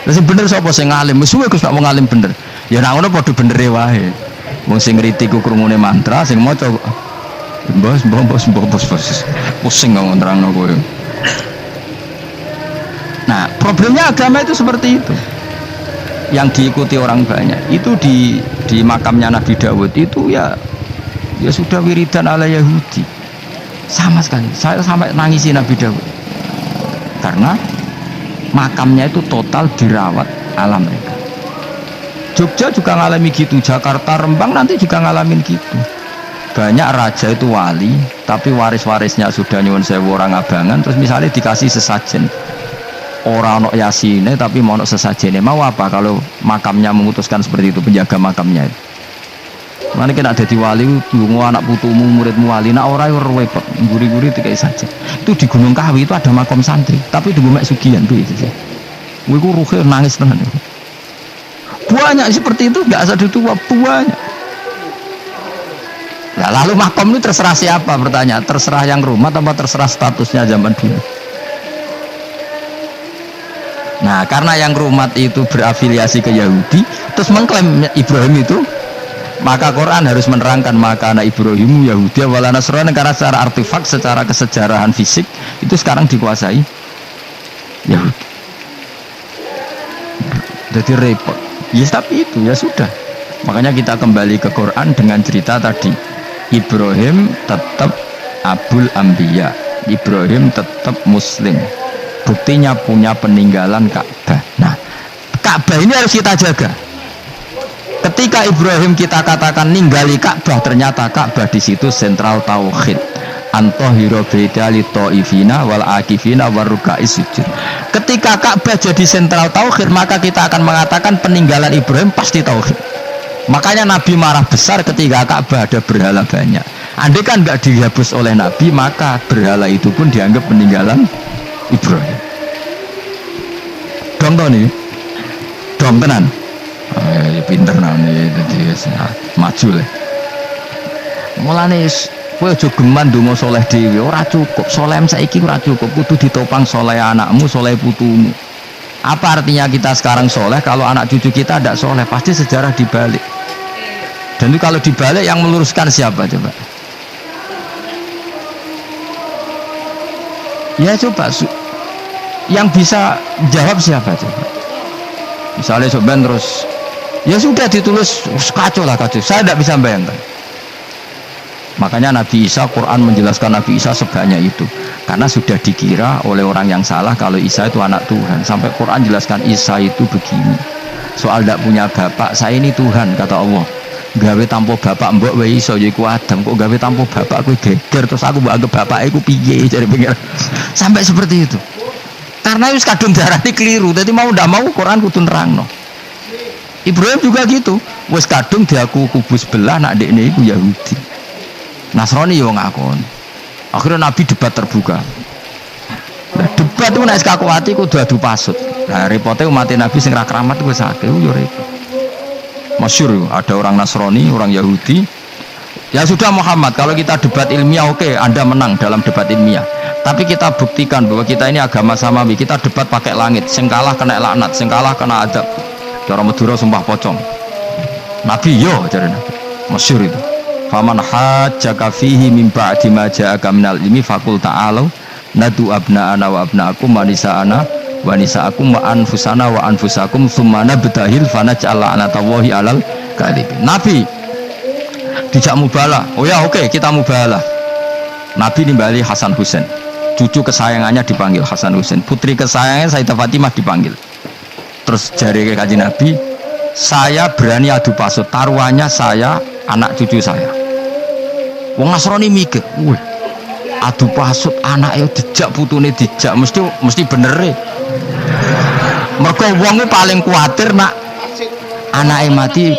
Lah sing bener sapa sing ngalim? Wis suwe Gus nak wong ngalim bener. Ya nek ngono padha benere wae. Wong sing ngriti ku krungune mantra, sing maca bos pusing ngomong terangno kowe. Nah, problemnya agama itu seperti itu. Yang diikuti orang banyak. Itu di makamnya Nabi Dawud itu ya sudah wiridan ala Yahudi. Sama sekali. Saya sampai nangisi Nabi Dawud. Karena makamnya itu total dirawat ala mereka. Jogja juga ngalami gitu, Jakarta, Rembang nanti juga ngalamin gitu. Banyak raja itu wali, tapi waris-warisnya sudah nyuwun sewu orang abangan, terus misalnya dikasih sesajen. Orang ono yasine tapi mau ono sesajene. Mau apa kalau makamnya memutuskan seperti itu, penjaga makamnya itu. Mana kena ada di wali, tunggu anak putumu, muridmu wali, nak orang repot, guri-guri tiga saja. Itu di Gunung Kawi itu ada makam santri, tapi di Gunung Sugihan tuh itu sih. Gue ruhe nangis tenan. Banyak seperti itu, nggak asal tua banyak. Nah, lalu makom itu terserah siapa bertanya? Terserah yang rumah atau terserah statusnya zaman dulu? Nah, karena yang rumah itu berafiliasi ke Yahudi, terus mengklaim Ibrahim itu, maka Quran harus menerangkan maka anak Ibrahim Yahudi wala Nasrani, karena secara artefak, secara kesejarahan fisik itu sekarang dikuasai Yahudi. Jadi repot. Ya tapi itu ya sudah. Makanya kita kembali ke Quran dengan cerita tadi. Ibrahim tetap Abul Anbiya. Ibrahim tetap Muslim. Buktinya punya peninggalan Ka'bah. Nah, Ka'bah ini harus kita jaga. Ketika Ibrahim kita katakan ninggali Ka'bah, ternyata Ka'bah di situ sentral tauhid. Antohiro beda li ta'ifina wal akifina warukais sujud. Ketika Ka'bah jadi sentral tauhid, maka kita akan mengatakan peninggalan Ibrahim pasti tauhid. Makanya Nabi marah besar ketika Ka'bah ada berhala banyak. Andai kan nggak dihapus oleh Nabi, maka berhala itu pun dianggap peninggalan Ibrahim. Dong tau nih, dong tenan. Pinter nih, maju lah. Mulane kowe aja geman ndonga saleh dhewe, ora cukup. Saleh saiki ora cukup, kudu ditopang saleh anakmu, saleh putumu. Apa artinya kita sekarang soleh kalau anak cucu kita tidak soleh? Pasti sejarah dibalik. Dan itu kalau dibalik yang meluruskan siapa coba? Ya coba yang bisa jawab siapa coba? Misalnya soban terus ya sudah ditulis kacau lah kacau. Saya tidak bisa bayangkan. Makanya Nabi Isa, Quran menjelaskan Nabi Isa sebanyak itu karena sudah dikira oleh orang yang salah kalau Isa itu anak Tuhan. Sampai Quran jelaskan Isa itu begini, soal tidak punya bapak, saya ini Tuhan kata Allah. Gawe tanpa bapak mbok wae iso yaiku Adam, kok gawe tanpa bapak aku geger terus aku mbok anggap bapak aku piye jadi pengen sampai seperti itu. Karena wis kadung darane keliru, jadi mau ndak mau Quran kudu nerangno. Ibrahim juga gitu, wis kadung diaku kubu sebelah nak dekne iku Yahudi. Nasrani yo ngakon. Akhirnya Nabi debat terbuka. Nah, debat itu nek kakuati kudu adu pasut. Nah, repote umat Nabi sing ra keramat wis akeh yo repot. Masyhur ada orang Nasrani, orang Yahudi. Ya sudah Muhammad, kalau kita debat ilmiah oke, Anda menang dalam debat ilmiah. Tapi kita buktikan bahwa kita ini agama samawi. Kita debat pakai langit, sing kalah kena laknat, sing kalah kena adab. Cara Madura sumpah pocong. Nabi yo jarene. Masyhur itu. Faman hajjaka fihi min ba'di ma ja'aka minal ilmi faqul ta'alu nadu abna'ana wa abna'akum wa nisa'ana wa nisa'akum wa anfusana wa anfusakum tsumma nabtahil fanaj'al la'natallahi 'alal kadhibin. Nabi dijak mubalah. Oh ya oke, kita mubalah. Nabi nimbali Hasan Husain. Cucu kesayangannya dipanggil Hasan Husain, putri kesayangannya Sayyidah Fatimah dipanggil. Terus jari Kanjeng Nabi, saya berani adu pasut, taruhannya saya anak cucu saya. Wong Nasrani mikir, wih, adu pasut anaknya dijak putune dijak, mesti bener e. Mergo wong paling kuatir nak anaknya mati,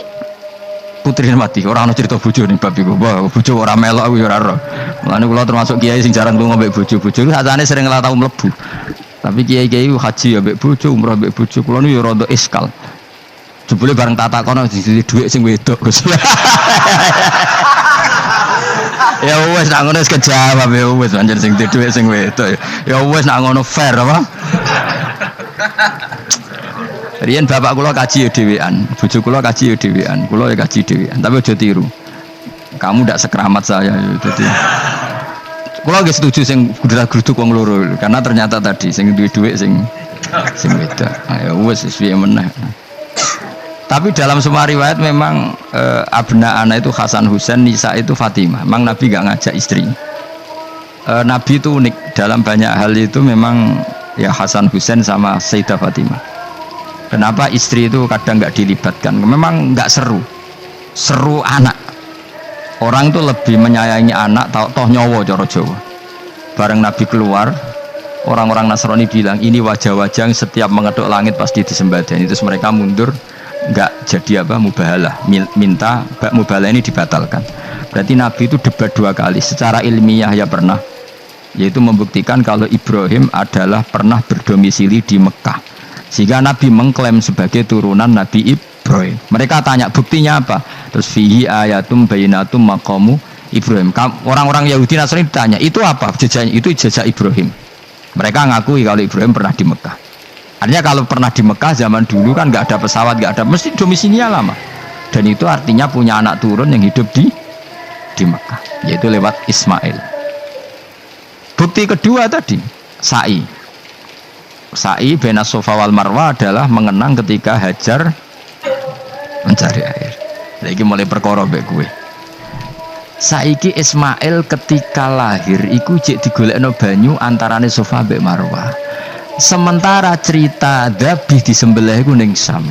putrine mati. Ora ana cerita bojo ning bab iku. Wah, bojo ora melok aku ya ora ero. Mulane kula termasuk kiai sing jarang lunga mbek bojo-bojo. Sakjane sering ora tau mlebu. Tapi kiai-kiai haji ya mbek bojo, umrah mbek bojo. Kula niku ya rada iskal. Jebule bareng tak takono di dhuwit sing wedok Gus. Ya wes nak ngono wis kejawab ya wes pancen sing dhuwit sing wedok. Ya wes nak ngono fair apa? Riyen bapak kula kaji ya dhewean, bojo kula kaji ya dhewean, kula ya kaji dhewean. Tapi aja tiru. Kamu ndak sekeramat saya ya. Dadi kula nggih setuju sing gudrak-gruduk wong loro karena ternyata tadi sing duwe dhuwit sing wedok. Ya wes piye meneh. Tapi dalam semua riwayat memang abna ana itu Hasan Husain, Nisa itu Fatimah. Memang Nabi gak ngajak istri. Nabi itu unik dalam banyak hal itu memang ya Hasan Husain sama Sayyidah Fatimah. Kenapa istri itu kadang nggak dilibatkan? Memang nggak seru anak. Orang itu lebih menyayangi anak, toh nyawa cara Jawa. Bareng Nabi keluar, orang-orang Nasrani bilang ini wajah-wajah yang setiap mengetuk langit pasti disembadani. Terus mereka mundur, nggak jadi apa mubahalah, minta mubahalah ini dibatalkan. Berarti Nabi itu debat 2 kali. Secara ilmiah ya pernah, yaitu membuktikan kalau Ibrahim adalah pernah berdomisili di Mekah. Sehingga Nabi mengklaim sebagai turunan Nabi Ibrahim. Mereka tanya buktinya apa? Terus fihi ayatum bainatum maqamu Ibrahim. Orang-orang Yahudi Nasrani ditanya, itu apa? Jejaknya itu jejak Ibrahim. Mereka ngakui kalau Ibrahim pernah di Mekah. Artinya kalau pernah di Mekah zaman dulu kan nggak ada pesawat, nggak ada, mesti domisilinya lama. Dan itu artinya punya anak turun yang hidup di Mekah, yaitu lewat Ismail. Bukti kedua tadi, Sa'i bena Safa wal Marwah adalah mengenang ketika Hajar mencari air. Lagi mulai perkara mbek kowe. Saiki Ismail ketika lahir iku jek digolekno banyu antarane Safa mbek Marwah. Sementara cerita Dzabih disembelih iku ning Sam.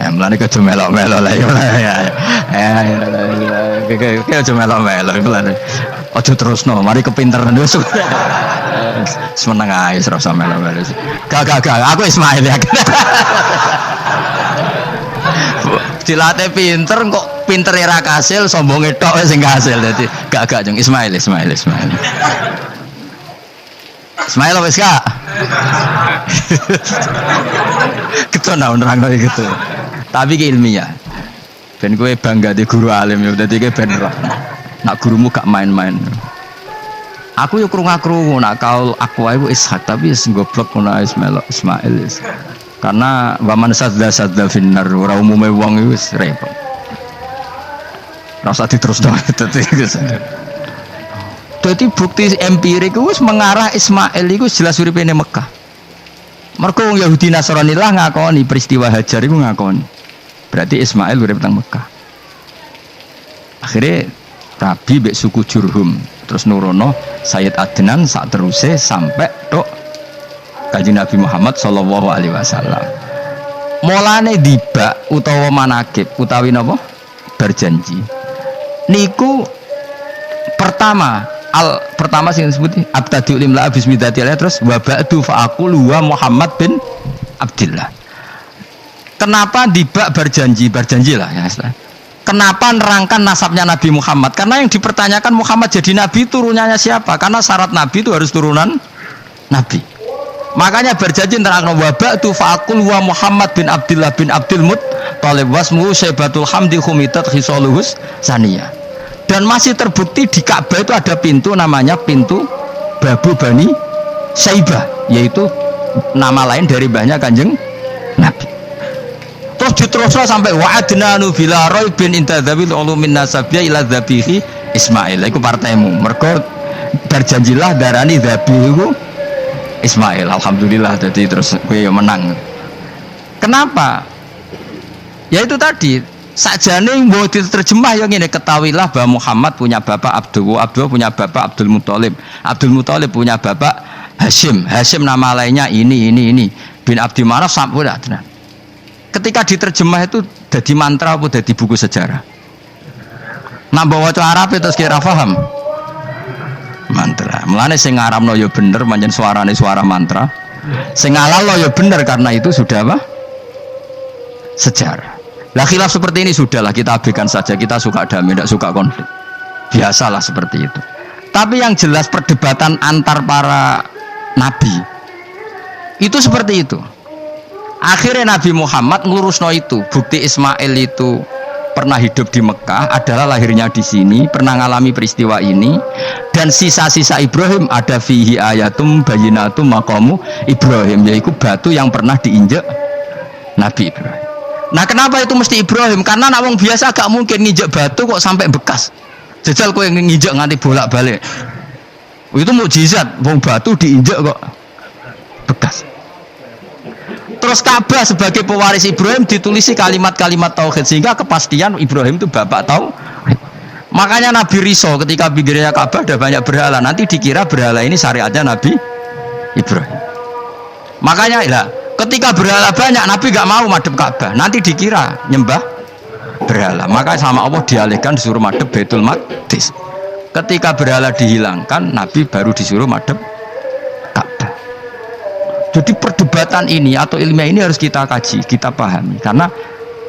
Mulane aja melok-melok lah ya. Aja melok-melok mulane. Aja terusno, mari kepinteran wis. Semeneng ae serasa melok-melok. Gak, aku Ismail ya. Dilatih pinter kok pinter ra kasil, sombonge tok sing kasil. Dadi gak jeng Ismail. Ismail wis gak? Keton nerangno gitu. Tapi ki ilmiah. Ben kowe bangga di guru alim ya dadi kowe ben roh. Nak gurumu gak main-main. Aku yo krungu-krungu nak kaul aku iku Ishak tapi wis goblok ngono Ismail. Karena waman sadda finnar ora umume wong iku wis repot. Rasa diterusno dadi bukti empirik wis mengarah Ismail iku jelas uripe ning Mekah. Mergo wong Yahudi Nasrani lah ngakoni peristiwa Hajar iku ngakoni. Berarti Ismail urip teng Mekah. Akhirnya Rabi mbek suku Jurhum terus nurono Sayyid Adnan sak teruse sampai tok Kanjeng Nabi Muhammad sallallahu alaihi wasallam. Mulane dibak utawa manakib utawi napa? Berjanji. Niku pertama sing disebut abtadiul imla bismillahi terus wa ba'du fa aqul wa Muhammad bin Abdullah. Kenapa dibak berjanji lah ya. Kenapa nerangkan nasabnya Nabi Muhammad? Karena yang dipertanyakan Muhammad jadi Nabi turunannya siapa? Karena syarat Nabi itu harus turunan Nabi. Makanya berjanji nerangkan wabak tu fa'akul wa Muhammad bin Abdullah bin Abdul Muttalib wasmuhu Syaibatul Hamdi Khumitat Khisaluhus Saniyah. Dan masih terbukti di Ka'bah itu ada pintu namanya pintu Babu Bani Syaibah, yaitu nama lain dari banyak Kanjeng Nabi. Terus diteruslah sampai wa'adnanu bila raibin intadzabil ulumin nasabiyya ila dzabihi Ismail. Iku partaimu. Mergo berjanjilah darani dzabihu Ismail. Alhamdulillah jadi terus kowe menang. Kenapa? Ya itu tadi sakjane mbok diterjemah yang ngene ketahuilah bahwa Muhammad punya bapak Abdullah punya bapak Abdul Muthalib punya bapak Hashim nama lainnya ini bin Abdi Manaf sampai dah. Ketika diterjemah itu jadi mantra apa jadi buku sejarah? Nambah waca Arab terus kira paham? Mantra. Mulane sing ngaramno ya bener pancen suarane suara mantra. Sing ngalalo ya bener karena itu sudah apa? Sejarah. Lah khilaf seperti ini sudahlah kita abaikan saja, kita suka damai, tidak suka konflik. Biasalah seperti itu. Tapi yang jelas perdebatan antar para nabi itu seperti itu. Akhirnya Nabi Muhammad ngelurusno itu. Bukti Ismail itu pernah hidup di Mekah, adalah lahirnya di sini, pernah ngalami peristiwa ini. Dan sisa-sisa Ibrahim ada fihi ayatum bayinatum maqamu Ibrahim, yaitu batu yang pernah diinjak Nabi Ibrahim. Nah kenapa itu mesti Ibrahim? Karena nak wong biasa gak mungkin nginjek batu kok sampai bekas. Jajal kowe nginjek nganti bolak-balik. Itu mukjizat, wong batu diinjek kok bekas. Terus Ka'bah sebagai pewaris Ibrahim ditulisi kalimat-kalimat tauhid sehingga kepastian Ibrahim itu bapak tauhid. Makanya Nabi Riso ketika pinggirnya Ka'bah ada banyak berhala, nanti dikira berhala ini syariatnya Nabi Ibrahim. Makanya lah ketika berhala banyak Nabi gak mau madhep Ka'bah, nanti dikira nyembah berhala. Maka sama Allah dialihkan disuruh madhep Baitul Maqdis. Ketika berhala dihilangkan Nabi baru disuruh madhep Ka'bah. Jadi perdebatan ini atau ilmiah ini harus kita kaji, kita pahami. Karena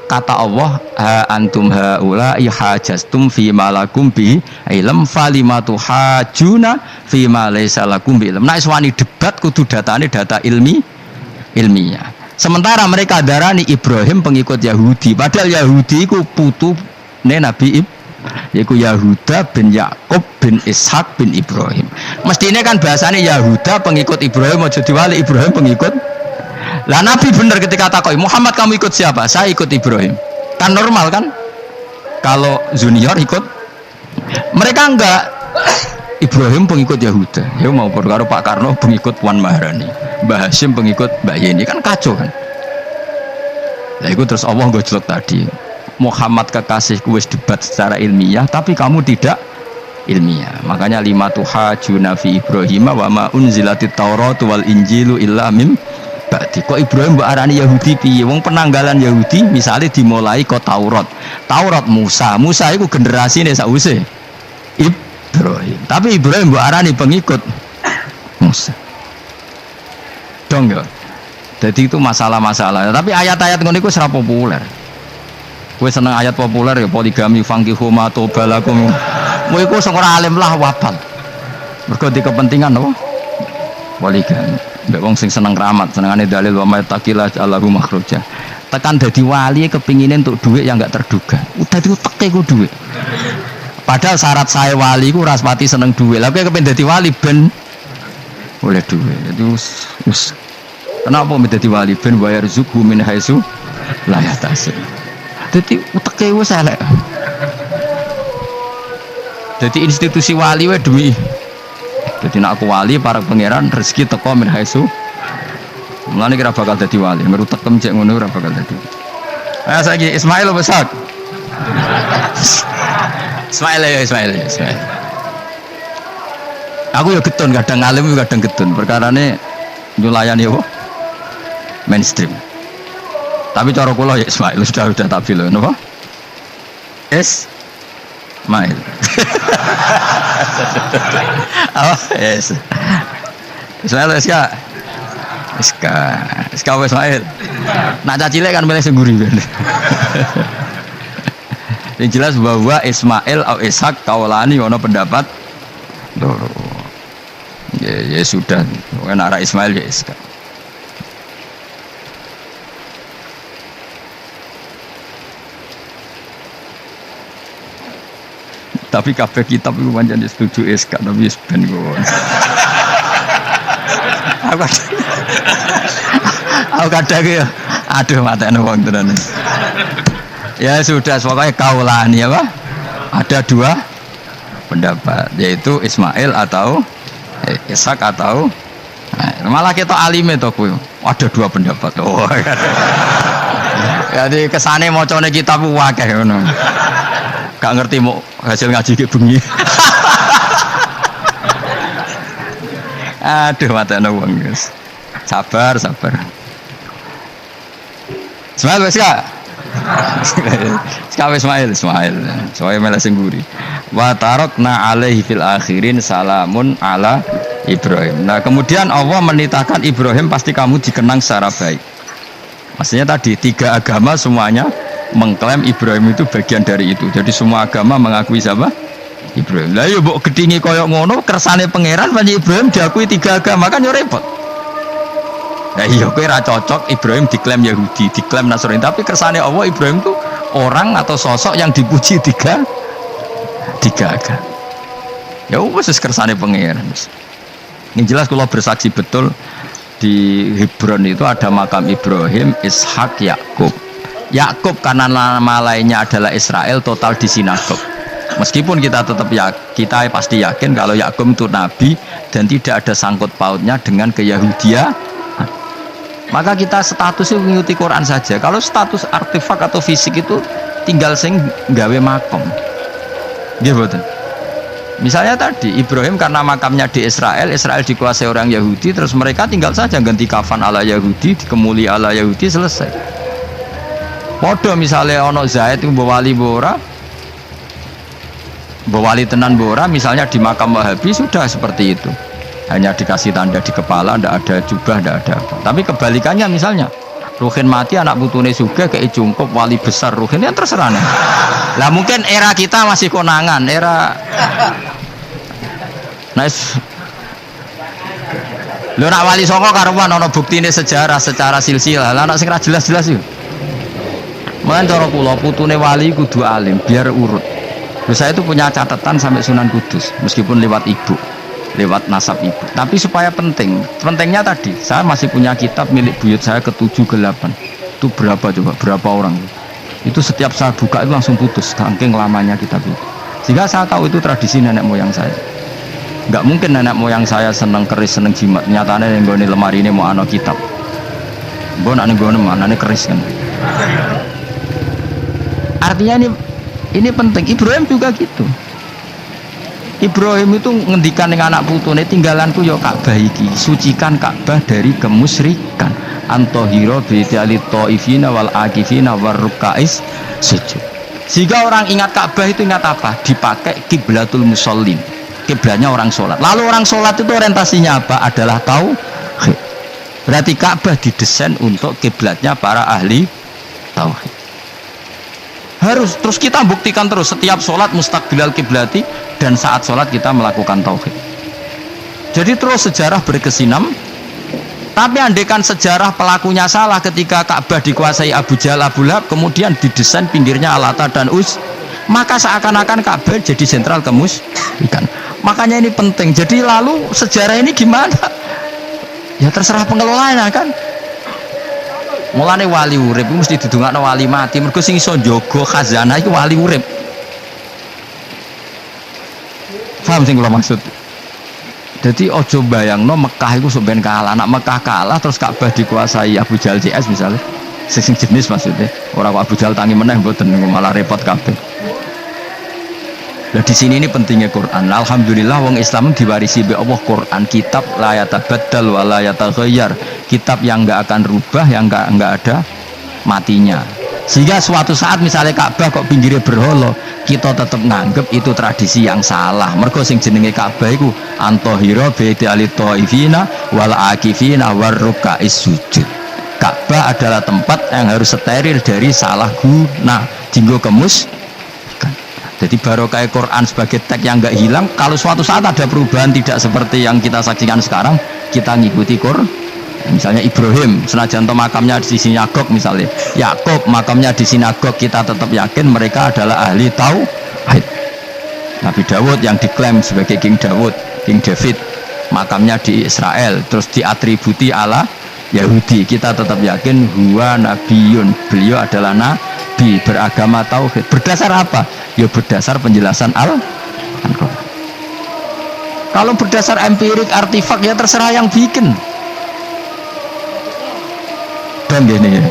kata Allah, ha antum haula ihajastum fi malakum bi ilm falimatu hajuna fi ma laysa lakum bi ilm. Nek wani debat kudu datane data ilmiah. Sementara mereka darani Ibrahim pengikut Yahudi, padahal Yahudi iku putune Nabi Ibrahim, yaitu Yahuda bin Yakub bin Ishak bin Ibrahim. Mestinya kan bahasanya Yahuda pengikut Ibrahim, aja diwali Ibrahim pengikut. Lah Nabi bener ketika takoi Muhammad kamu ikut siapa? Saya ikut Ibrahim. Kan normal kan? Kalau junior ikut, mereka enggak. Ibrahim pengikut Yahuda. Ya mau perkara Pak Karno pengikut Puan Maharani, Mbah Hashim pengikut Mbak Yeni, kan kacau kan? Lah itu terus Allah gojlok tadi. Muhammad kekasihku wis debat secara ilmiah tapi kamu tidak ilmiah. Makanya lima tuhajuna fi Ibrahim wa ma unzilatit Taurat wal Injilu illa mim ba'di. Kok Ibrahim mbok arani Yahudi piye? Wong penanggalan Yahudi misalnya dimulai kok Taurat Musa iku generasine sakwise Ibrahim. Tapi Ibrahim mbok arani pengikut Musa. Dong ya. Jadi itu masalah-masalah. Tapi ayat-ayat ngono iku ora populer. Kowe seneng ayat populer ya poligami fankihu ma tobalakum. Kowe iku sing ora alim lah wapal. Mergo di kepentingan apa? Poligami. Mbek wong sing seneng keramat, senengane dalil wa mattaqila Allahu makhraja. Tekan dadi wali kepingine untuk duit yang enggak terduga. Udah diuteke ku duit. Padahal syarat saya wali ku raspati seneng duit. Lah kowe kepen dadi wali ben oleh duit. Itu us. Kenapa menjadi wali ben bayar zuku min haitsu la yahtasib. Dadi uteke wis elek. Jadi institusi wali wae demi. Jadi nek aku wali para pangeran rezeki teko min haitsu. Mulane kira bakal dadi wali, merutek cek ngono ora bakal dadi. Ah saiki Ismail besar. Ismail. Aku ya getun kadang alim kadang getun. Perkarane nyulayani apa? Mainstream. Tapi cara kula ya Ismail sudah tak bilang napa? Ismail. Oh, yes. Ismail SK Ismail. Nak cacile kan milih sing guri. Yang jelas bahwa Ismail atau Ishak kaulani ono pendapat loro. Ya sudah, nek arah Ismail ya Ishak. Tapi kabeh kitab itu pancen setuju Ishak tapi ben kok. Aku kadang ya aduh matane wong tenan. Ya sudah, pokoknya kaulani apa? Ada dua pendapat, yaitu Ismail atau Ishak atau malah kita alime to kuwi. Ada dua pendapat. Oh. Jadi kesane macane kitab akeh ngono. Gak ngerti mau hasil ngaji ke bengi. Aduh matane wong guys. Sabar. Ismail wis gak? Sekali Ismail. Soalnya malah sengguri. Wa tarakna alaihi fil akhirin salamun ala Ibrahim. Nah kemudian Allah menitahkan Ibrahim pasti kamu dikenang secara baik. Maksudnya tadi tiga agama semuanya mengklaim Ibrahim itu bagian dari itu. Jadi semua agama mengakui siapa? Ibrahim. Lah yo mbok gedhingi koyo ngono kersane pangeran panjenengan Ibrahim diakui tiga agama kan yo repot. Nah iya kowe ra cocok Ibrahim diklaim Yahudi, diklaim Nasrani, tapi kersane Allah Ibrahim itu orang atau sosok yang dipuji tiga agama. Ya wis kersane pangeran. Ini jelas kalau bersaksi betul di Hebron itu ada makam Ibrahim, Ishak, Yakub. Yakub karena nama lainnya adalah Israel total di sinagog. Meskipun kita tetap kita pasti yakin kalau Yakub itu nabi dan tidak ada sangkut pautnya dengan keyahudian. Maka kita statusnya mengikuti Quran saja. Kalau status artefak atau fisik itu tinggal sing gawe makom. Nggih mboten. Misalnya tadi Ibrahim karena makamnya di Israel dikuasai orang Yahudi, terus mereka tinggal saja ganti kafan ala Yahudi, dikemuli ala Yahudi, selesai. Podo misalnya ono Zaid itu bawali bora, bawali tenan bora, misalnya di makam Wahabi sudah seperti itu. Hanya dikasih tanda di kepala, tidak ada jubah, tidak ada apa. Tapi kebalikannya misalnya Ruhin mati anak putune juga kayak jungkup wali besar Ruhin yang terserah nih. Lah mungkin era kita masih konangan, era nice. Lho nak wali songo karuan ono buktine sejarah secara silsilah. Lah nak sing ra jelas-jelas yo. Mulane cara kula putune wali kudu alim biar urut. Terus saya itu punya catatan sampai Sunan Kudus meskipun lewat ibu. Lewat nasab ibu, tapi supaya pentingnya tadi saya masih punya kitab milik buyut saya ke-7 ke-8 itu berapa coba, berapa orang itu setiap saya buka itu langsung putus saking lamanya kitab itu, sehingga saya tahu itu tradisi nenek moyang saya. Nggak mungkin nenek moyang saya seneng keris, seneng jimat, nyatanya yang gue lemari ini mau anak kitab gue nak gue mana ini keris kan. Artinya ini penting. Ibrahim juga gitu. Ibrahim itu ngendikan dengan anak putune tinggalanku yo Ka'bah iki, sucikan Ka'bah dari kemusyrikan. Antohiro bidali taifina wal akifina war rukais sujud. Sehingga orang ingat Ka'bah itu ingat apa? Dipakai kiblatul musallin. Kiblatnya orang sholat. Lalu orang sholat itu orientasinya apa? Adalah tauhid. Berarti Ka'bah didesain untuk kiblatnya para ahli tauhid. Harus. Terus kita buktikan terus setiap sholat mustaqbilal kiblati dan saat sholat kita melakukan tauhid. Jadi terus sejarah berkesinam. Tapi andaikan sejarah pelakunya salah ketika Ka'bah dikuasai Abu Jahal Abu Lahab, kemudian didesain pinggirnya Al-Lata dan maka seakan-akan Ka'bah jadi sentral kemusyrikan. Makanya ini penting. Jadi lalu sejarah ini gimana? Ya terserah pengelolanya kan. Mulane wali urip mesti didongakno wali mati. Mergo sing iso njaga khazanah iku wali urip. Paham sing kula maksud? Jadi ojo bayangno Mekah itu sampean kalah, nak Mekah kalah terus Ka'bah dikuasai Abu Jahal CS misalnya, sing jenis maksudnya, orang Abu Jahal tangi meneh mboten malah repot kabeh. Nah di sini ini pentingnya Quran. Alhamdulillah wong Islam diwarisi be Allah Quran, kitab la yatabaddal wa la yataghayyar, kitab yang enggak akan rubah, yang enggak ada matinya. Sehingga suatu saat misalnya Ka'bah kok pinggirnya berhala, kita tetap nganggep itu tradisi yang salah. Mergo sing jenenge Ka'bah iku antahira baiti alitaifina wal akifina warruka'is sujud. Ka'bah adalah tempat yang harus steril dari salah guna, dinggo kemus. Jadi barokah Quran sebagai teks yang enggak hilang. Kalau suatu saat ada perubahan tidak seperti yang kita saksikan sekarang, kita ngikuti Quran. Misalnya Ibrahim, senajan makamnya di sinagog misalnya, Yakub makamnya di sinagog, kita tetap yakin mereka adalah ahli tauhid. Nabi Dawud yang diklaim sebagai King Dawud, King David, makamnya di Israel, terus diatributi ala Yahudi, kita tetap yakin huwa nabiyun, beliau adalah nabi beragama tauhid. Berdasar apa? Ya berdasar penjelasan Al-Quran. Kalau berdasar empirik artifak ya terserah yang bikin. Dan gini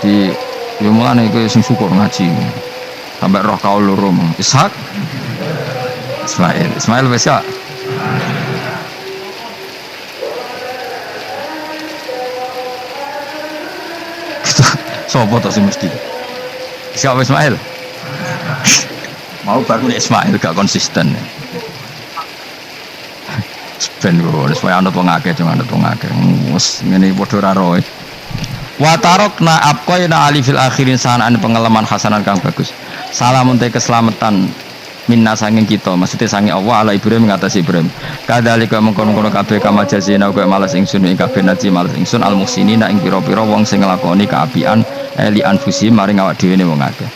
di mulane kowe sing syukur ngaji sampai roh kaul loro Ishak Ismail wis ya sapa to sing mesti siapa Ismail mau baru Ismail gak konsisten ben kok supaya anut wong akeh jangan anut wong akeh wis ngene padha ra roe. Wa tarokna abqaina ali fil akhirin sanaan pengalaman hasanan kang bagus. Salamun te keselamatan minna sanging kita, maksudnya sanging Allah ala Ibrahim mengatasi Ibrahim. Kadzalika mengkono-kono kabeh kama jazina kaya malas ingsun ing kabeh naji malas ingsun al muhsinina ing pira-pira wong sing nglakoni kaapian li anfusi maring awak dhewe ne wong akeh.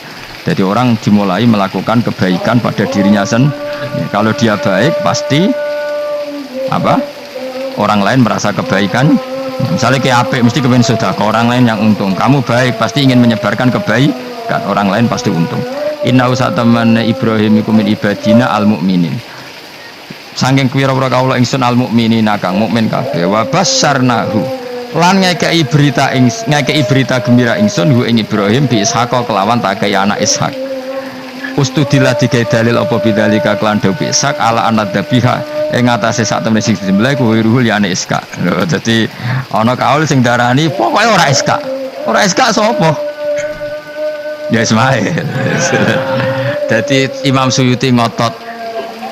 Jadi orang dimulai melakukan kebaikan pada dirinya sendiri. Kalau dia baik pasti apa? Orang lain merasa kebaikan. Misalnya kayak apik mesti kepen sedekah, orang lain yang untung. Kamu baik pasti ingin menyebarkan kebaikan, orang lain pasti untung. Inna usataman Ibrahim iku min ibadina al mukminin. Saking pira-pira kaula ingsun al mukminina kang mukmin kabeh. Wa basyarnahu. Lan ngekei berita gembira ingsun hu ing Ibrahim bi Ishaq kelawan takai anak Ishak. Ustudillah digawe dalil apa bidzalika kelan dawu Ishaq ala anad dabiha ing atase sak temene sing disembelih kuwi ruhul yane Iska. Lho dadi ana kaul sing darani pokoke ora Iska. Ora Iska sapa? Ya Ismail. Dadi Imam Suyuti ngotot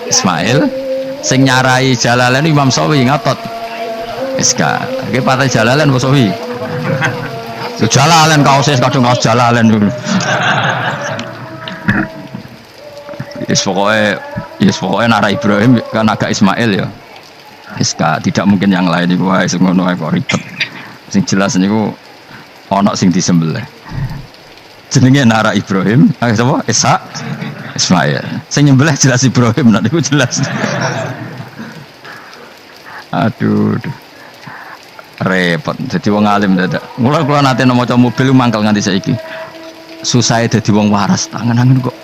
Ismail, sing nyarai Jalalain Imam Sawi ngotot Iska. Iki patah Jalalain apa Sawi? Jalalain kaose kadung kaos Jalalain dulu. Yes pokoknya Nara Ibrahim kan agak Ismail ya. Iska tidak mungkin yang lain iku wae sing ngono kok ribet. Sing jelas niku ana sing disembelih. Jenenge Nara Ibrahim, sapa? Ishak Ismail. Sing nyembelih jelas Ibrahim nek niku jelas. Aduh. Repot. Jadi wong alim dadak. Mula kula nate maca mobil mangkel nganti saiki. Susah dadi wong waras, tangan-tangan kok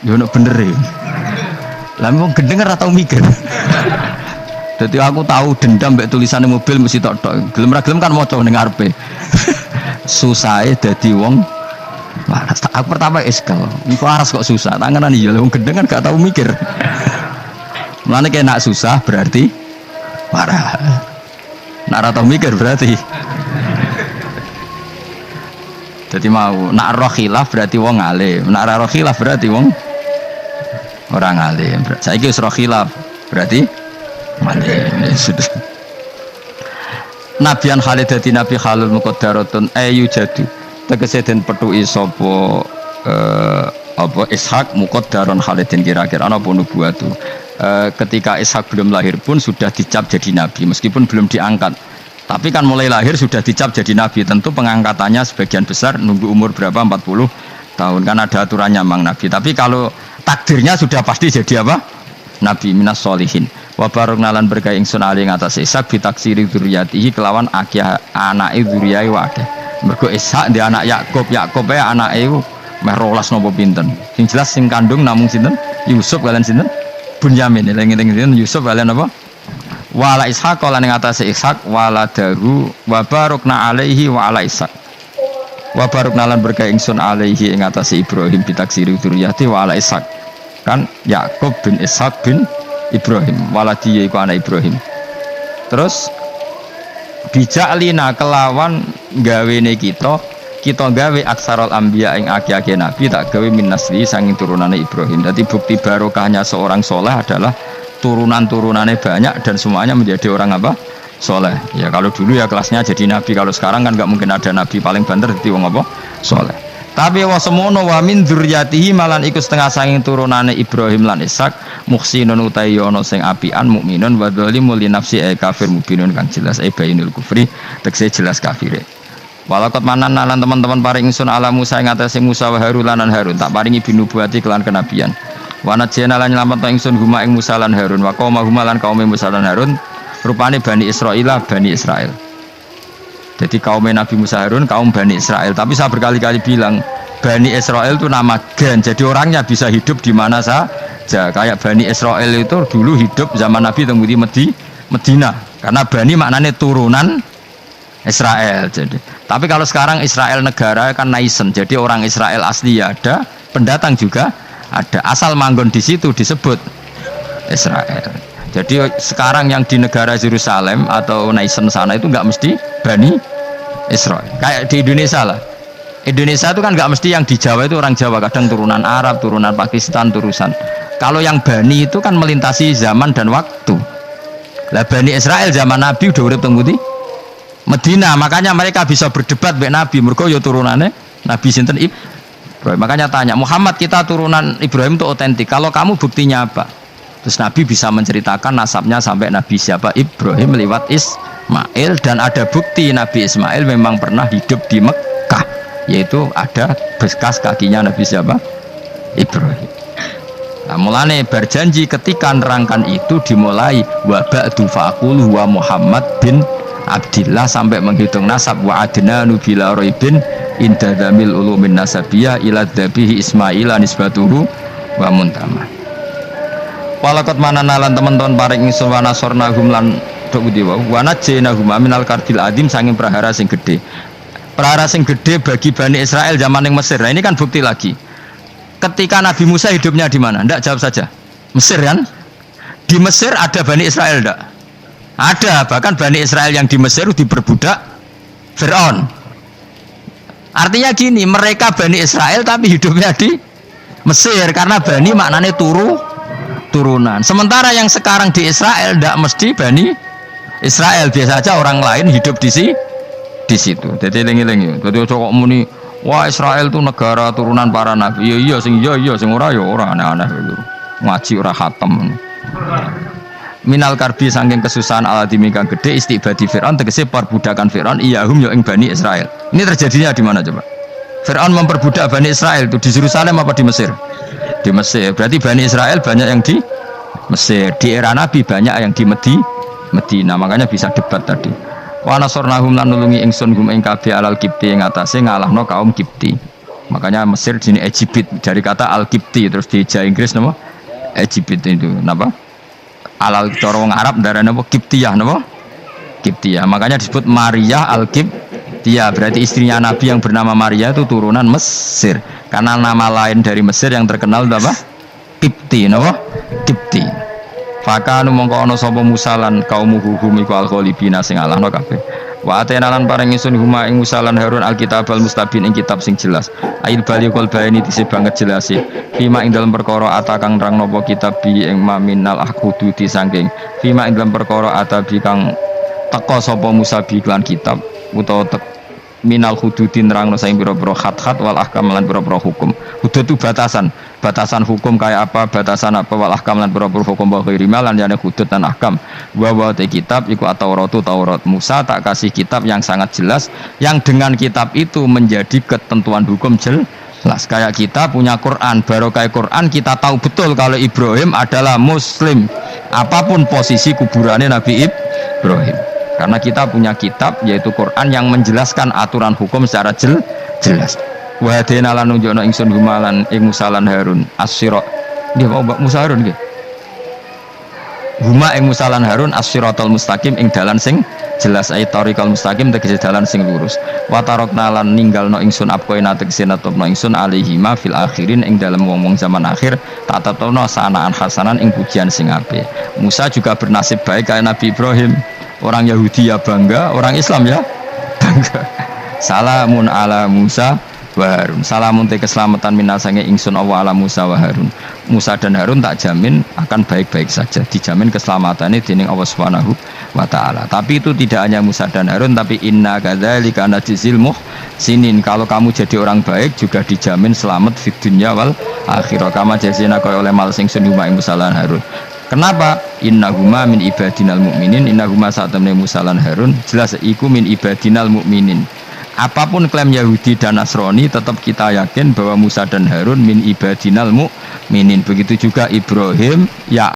yo ono bener e. Lah wong gendeng ora tau mikir. Dadi aku tahu dendam mbek tulisane mobil mesti tok-tok. Gelem ra gelem kan maca ning ngarepe. Susahe dadi wong waras. Aku pertama iskal. Waras kok susah. Tanganan iya wong gendeng kan gak tau mikir. Mulane kena susah berarti waras. Nek ora tau mikir berarti. Jadi mau nak roh khilaf berarti wong alim, nak roh khilaf berarti wong orang alim. Saiki wis roh khilaf berarti alim. Sudah. Nabian Khalid dadi nabi halul muqaddaratun ayu jadu. Tegese den petuki sapa apa Ishak muqaddarun khalidin, kira-kira ana apa nubuwatu. Ketika Ishak belum lahir pun sudah dicap jadi nabi meskipun belum diangkat. Tapi kan mulai lahir sudah dicap jadi nabi. Tentu pengangkatannya sebagian besar nunggu umur berapa 40 tahun kan ada aturannya mang nabi. Tapi kalau takdirnya sudah pasti jadi apa? Nabi minas solihin. Wa barokna lan berkah ingsun ali ing atase Ishak bitaksiri dzurriyyatihi kelawan akeh anake dzurriyahe wae. Mergo Ishak di anak Yakub, Yakub anake meh 12 napa pinten. Sing jelas sing kandung namung sinten? Yusuf kalian sinten? Bunyamin. Eling-eling sinten Yusuf kalian apa? Wala Ishaq lan ing atase Ishak wala daru wa barokna alaihi wa ala Ishaq. Wa barokna lan berkah ingsun alaihi ing atase Ibrahim bitaksiri dzurriyyati wa ala Ishaq. Kan Yakub bin Ishak bin Ibrahim waladi iku anak Ibrahim. Terus bijalina kelawan gawene kita gawe aksarul anbiya ing akeh-akeh nabi tak gawe min nasli sanging turunane Ibrahim. Jadi bukti barokahnya seorang soleh adalah turunan-turunannya banyak dan semuanya menjadi orang apa? Soleh. Ya kalau dulu ya kelasnya jadi nabi, kalau sekarang kan nggak mungkin ada nabi, paling banter jadi wong apa? Soleh. Tapi wa semono wa min dzurriyyatihi malan iku setengah sanging turunane Ibrahim lan Ishak muhsinun utawi ana sing apian mukminun wa dzalimun li nafsi kafir mubinun kang jelas bainul kufri tekse jelas kafire. Walakot manan lan teman-teman paring ingsun ala Musa ing atase Musa wa Harun lan Harun tak paringi binubuwati kelan kenabian. Wa najena lan nyelametno ingsun huma ing Musa lan Harun wa qauma huma lan kaum Musa lan Harun rupane Bani Israil. Jadi kaum Nabi Musa Harun kaum Bani Israel. Tapi saya berkali-kali bilang Bani Israel itu nama gen. Jadi orangnya bisa hidup di mana saja. Kayak Bani Israel itu dulu hidup zaman Nabi teng Medina. Karena Bani maknanya turunan Israel. Jadi. Tapi kalau sekarang Israel negara kan naisen. Jadi orang Israel asli ada, pendatang juga ada. Asal manggon di situ disebut Israel. Jadi sekarang yang di negara Yerusalem atau naisen sana itu nggak mesti Bani Israel. Kayak di Indonesia lah. Indonesia itu kan nggak mesti yang di Jawa itu orang Jawa, kadang turunan Arab, turunan Pakistan, turunan. Kalau yang Bani itu kan melintasi zaman dan waktu. Lah Bani Israel zaman Nabi udah urip teng Medina, makanya mereka bisa berdebat mbek Nabi, mergo ya turunannya Nabi sinten Ibrahim. Makanya tanya, Muhammad kita turunan Ibrahim itu otentik. Kalau kamu buktinya apa? Terus Nabi bisa menceritakan nasabnya sampai Nabi siapa? Ibrahim lewat Ismail, dan ada bukti Nabi Ismail memang pernah hidup di Mekah, yaitu ada bekas kakinya Nabi siapa? Ibrahim. Nah, mulane berjanji ketika nerangkan itu dimulai wa ba'du faqulu wa Muhammad bin Abdillah sampai menghitung nasab wa adnanu bila raibin inda dzamil ulumin nasabiyah ila dzabihi Ismaila nisbatuhu wa muntama. Walakot mana nalan teman-teman paring ingsun wa nasornahum lan tok dewa wa najjaynahum minal kardil adim sanging prahara sing gedhe. Prahara sing gedhe bagi Bani Israel zaman yang Mesir. Nah, ini kan bukti lagi. Ketika Nabi Musa hidupnya di mana? Ndak, jawab saja. Mesir kan? Di Mesir ada Bani Israel ndak? Ada, bahkan Bani Israel yang di Mesir diperbudak Fir'aun. Artinya gini, mereka Bani Israel tapi hidupnya di Mesir karena Bani maknanya turunan. Sementara yang sekarang di Israel tidak mesti Bani Israel, biasa saja orang lain hidup di situ. Jadi lengi-lengi. Jadi cocok muni, wah Israel itu negara turunan para nabi. Iya sing ora ya ora aneh-aneh gitu. Ngaji ora khatam. Minal karbi saking kesusahan aladimi kang gede istibadi Fir'aun tegese perbudakan Fir'aun iyahum ya ing Bani Israel. Ini terjadinya di mana coba? Fir'aun memperbudak Bani Israel itu di Yerusalem apa di Mesir? Di Mesir. Berarti Bani Israel banyak yang di Mesir. Di era Nabi banyak yang di Medina. Makanya bisa debat tadi. Wa nasornahum lan nulungi ingsun hum ing kabeh alal Kipti ing atase ngalahno kaum Kipti. Makanya Mesir jenis Egypt dari kata al-Kipti, terus di Jawa Inggris napa? Egypt itu napa? Alal cara wong Arab darane napa? Kiptiyah napa? Kiptiyah. Makanya disebut Maria al-Kiptiyah. Berarti istrinya Nabi yang bernama Maria itu turunan Mesir. Karena nama lain dari Mesir yang terkenal itu apa? Kipti, napa? Kipti. Fakanu mongko ana sapa Musa lan kaum hum iku al-ghalibina sing alahno kabeh. Wa atena lan paring ingsun huma ing Musa lan Harun al-kitab al-mustabin ing kitab sing jelas. Ail baliqul bayani dise banget jelase. Fima ing dalem perkara atakang nerang napa kitab bi ing maminal ahkududi saking. Fima ing dalem perkara atabi kang teka sapa Musa bi lan kitab utawa minal hududin nerangno saing pira-pira khat-khat wal ahkam lan pira-pira hukum. Hudud itu batasan hukum kayak apa, batasan apa wal ahkam lan pira-pira hukum wa ghairima lan yana hudud dan ahkam. Wa te kitab iku Taurat Musa tak kasih kitab yang sangat jelas yang dengan kitab itu menjadi ketentuan hukum jelas. Kayak kita punya Quran, barokah Quran kita tahu betul kalau Ibrahim adalah muslim apapun posisi kuburannya Nabi Ibrahim. Karena kita punya kitab yaitu Quran yang menjelaskan aturan hukum secara jelas. Wa hadina lan nunjukna ingsun gumalan ing Musa lan Harun as-sirat. Nggih mau Musa Harun nggih. Huma ing Musa lan Harun as-siratal mustaqim ing dalan sing jelas ay tariqal mustaqim tegese dalan sing lurus. Wa tarakna lan ninggalno ingsun apkoina tegese natupno ingsun alihima fil akhirin ing dalem wong-wong zaman akhir tak tetepno sanaan hasanan ing pujian sing apik. Musa juga bernasib baik kayak Nabi Ibrahim. Orang Yahudi ya bangga, orang Islam ya bangga. Salamun ala Musa wa Harun. Salamun te keselamatan minasange ingsun Allah ala Musa wa Harun. Musa dan Harun tak jamin akan baik-baik saja, dijamin keselamatannya dening Allah Subhanahu wa taala. Tapi itu tidak hanya Musa dan Harun, tapi inna kadzalika najzil muhsinin. Kalau kamu jadi orang baik juga dijamin selamat fid dunya wal akhirah. Kama jazina kaya oleh mal sing sunuma ing Musa lan Harun. Kenapa? Innahuma min ibadinal mu'minin. Innahuma saat temne Musa lan Harun jelas iku min ibadinal mu'minin. Apapun klaim Yahudi dan Nasrani tetap kita yakin bahwa Musa dan Harun min ibadinal mu'minin. Begitu juga Ibrahim, ya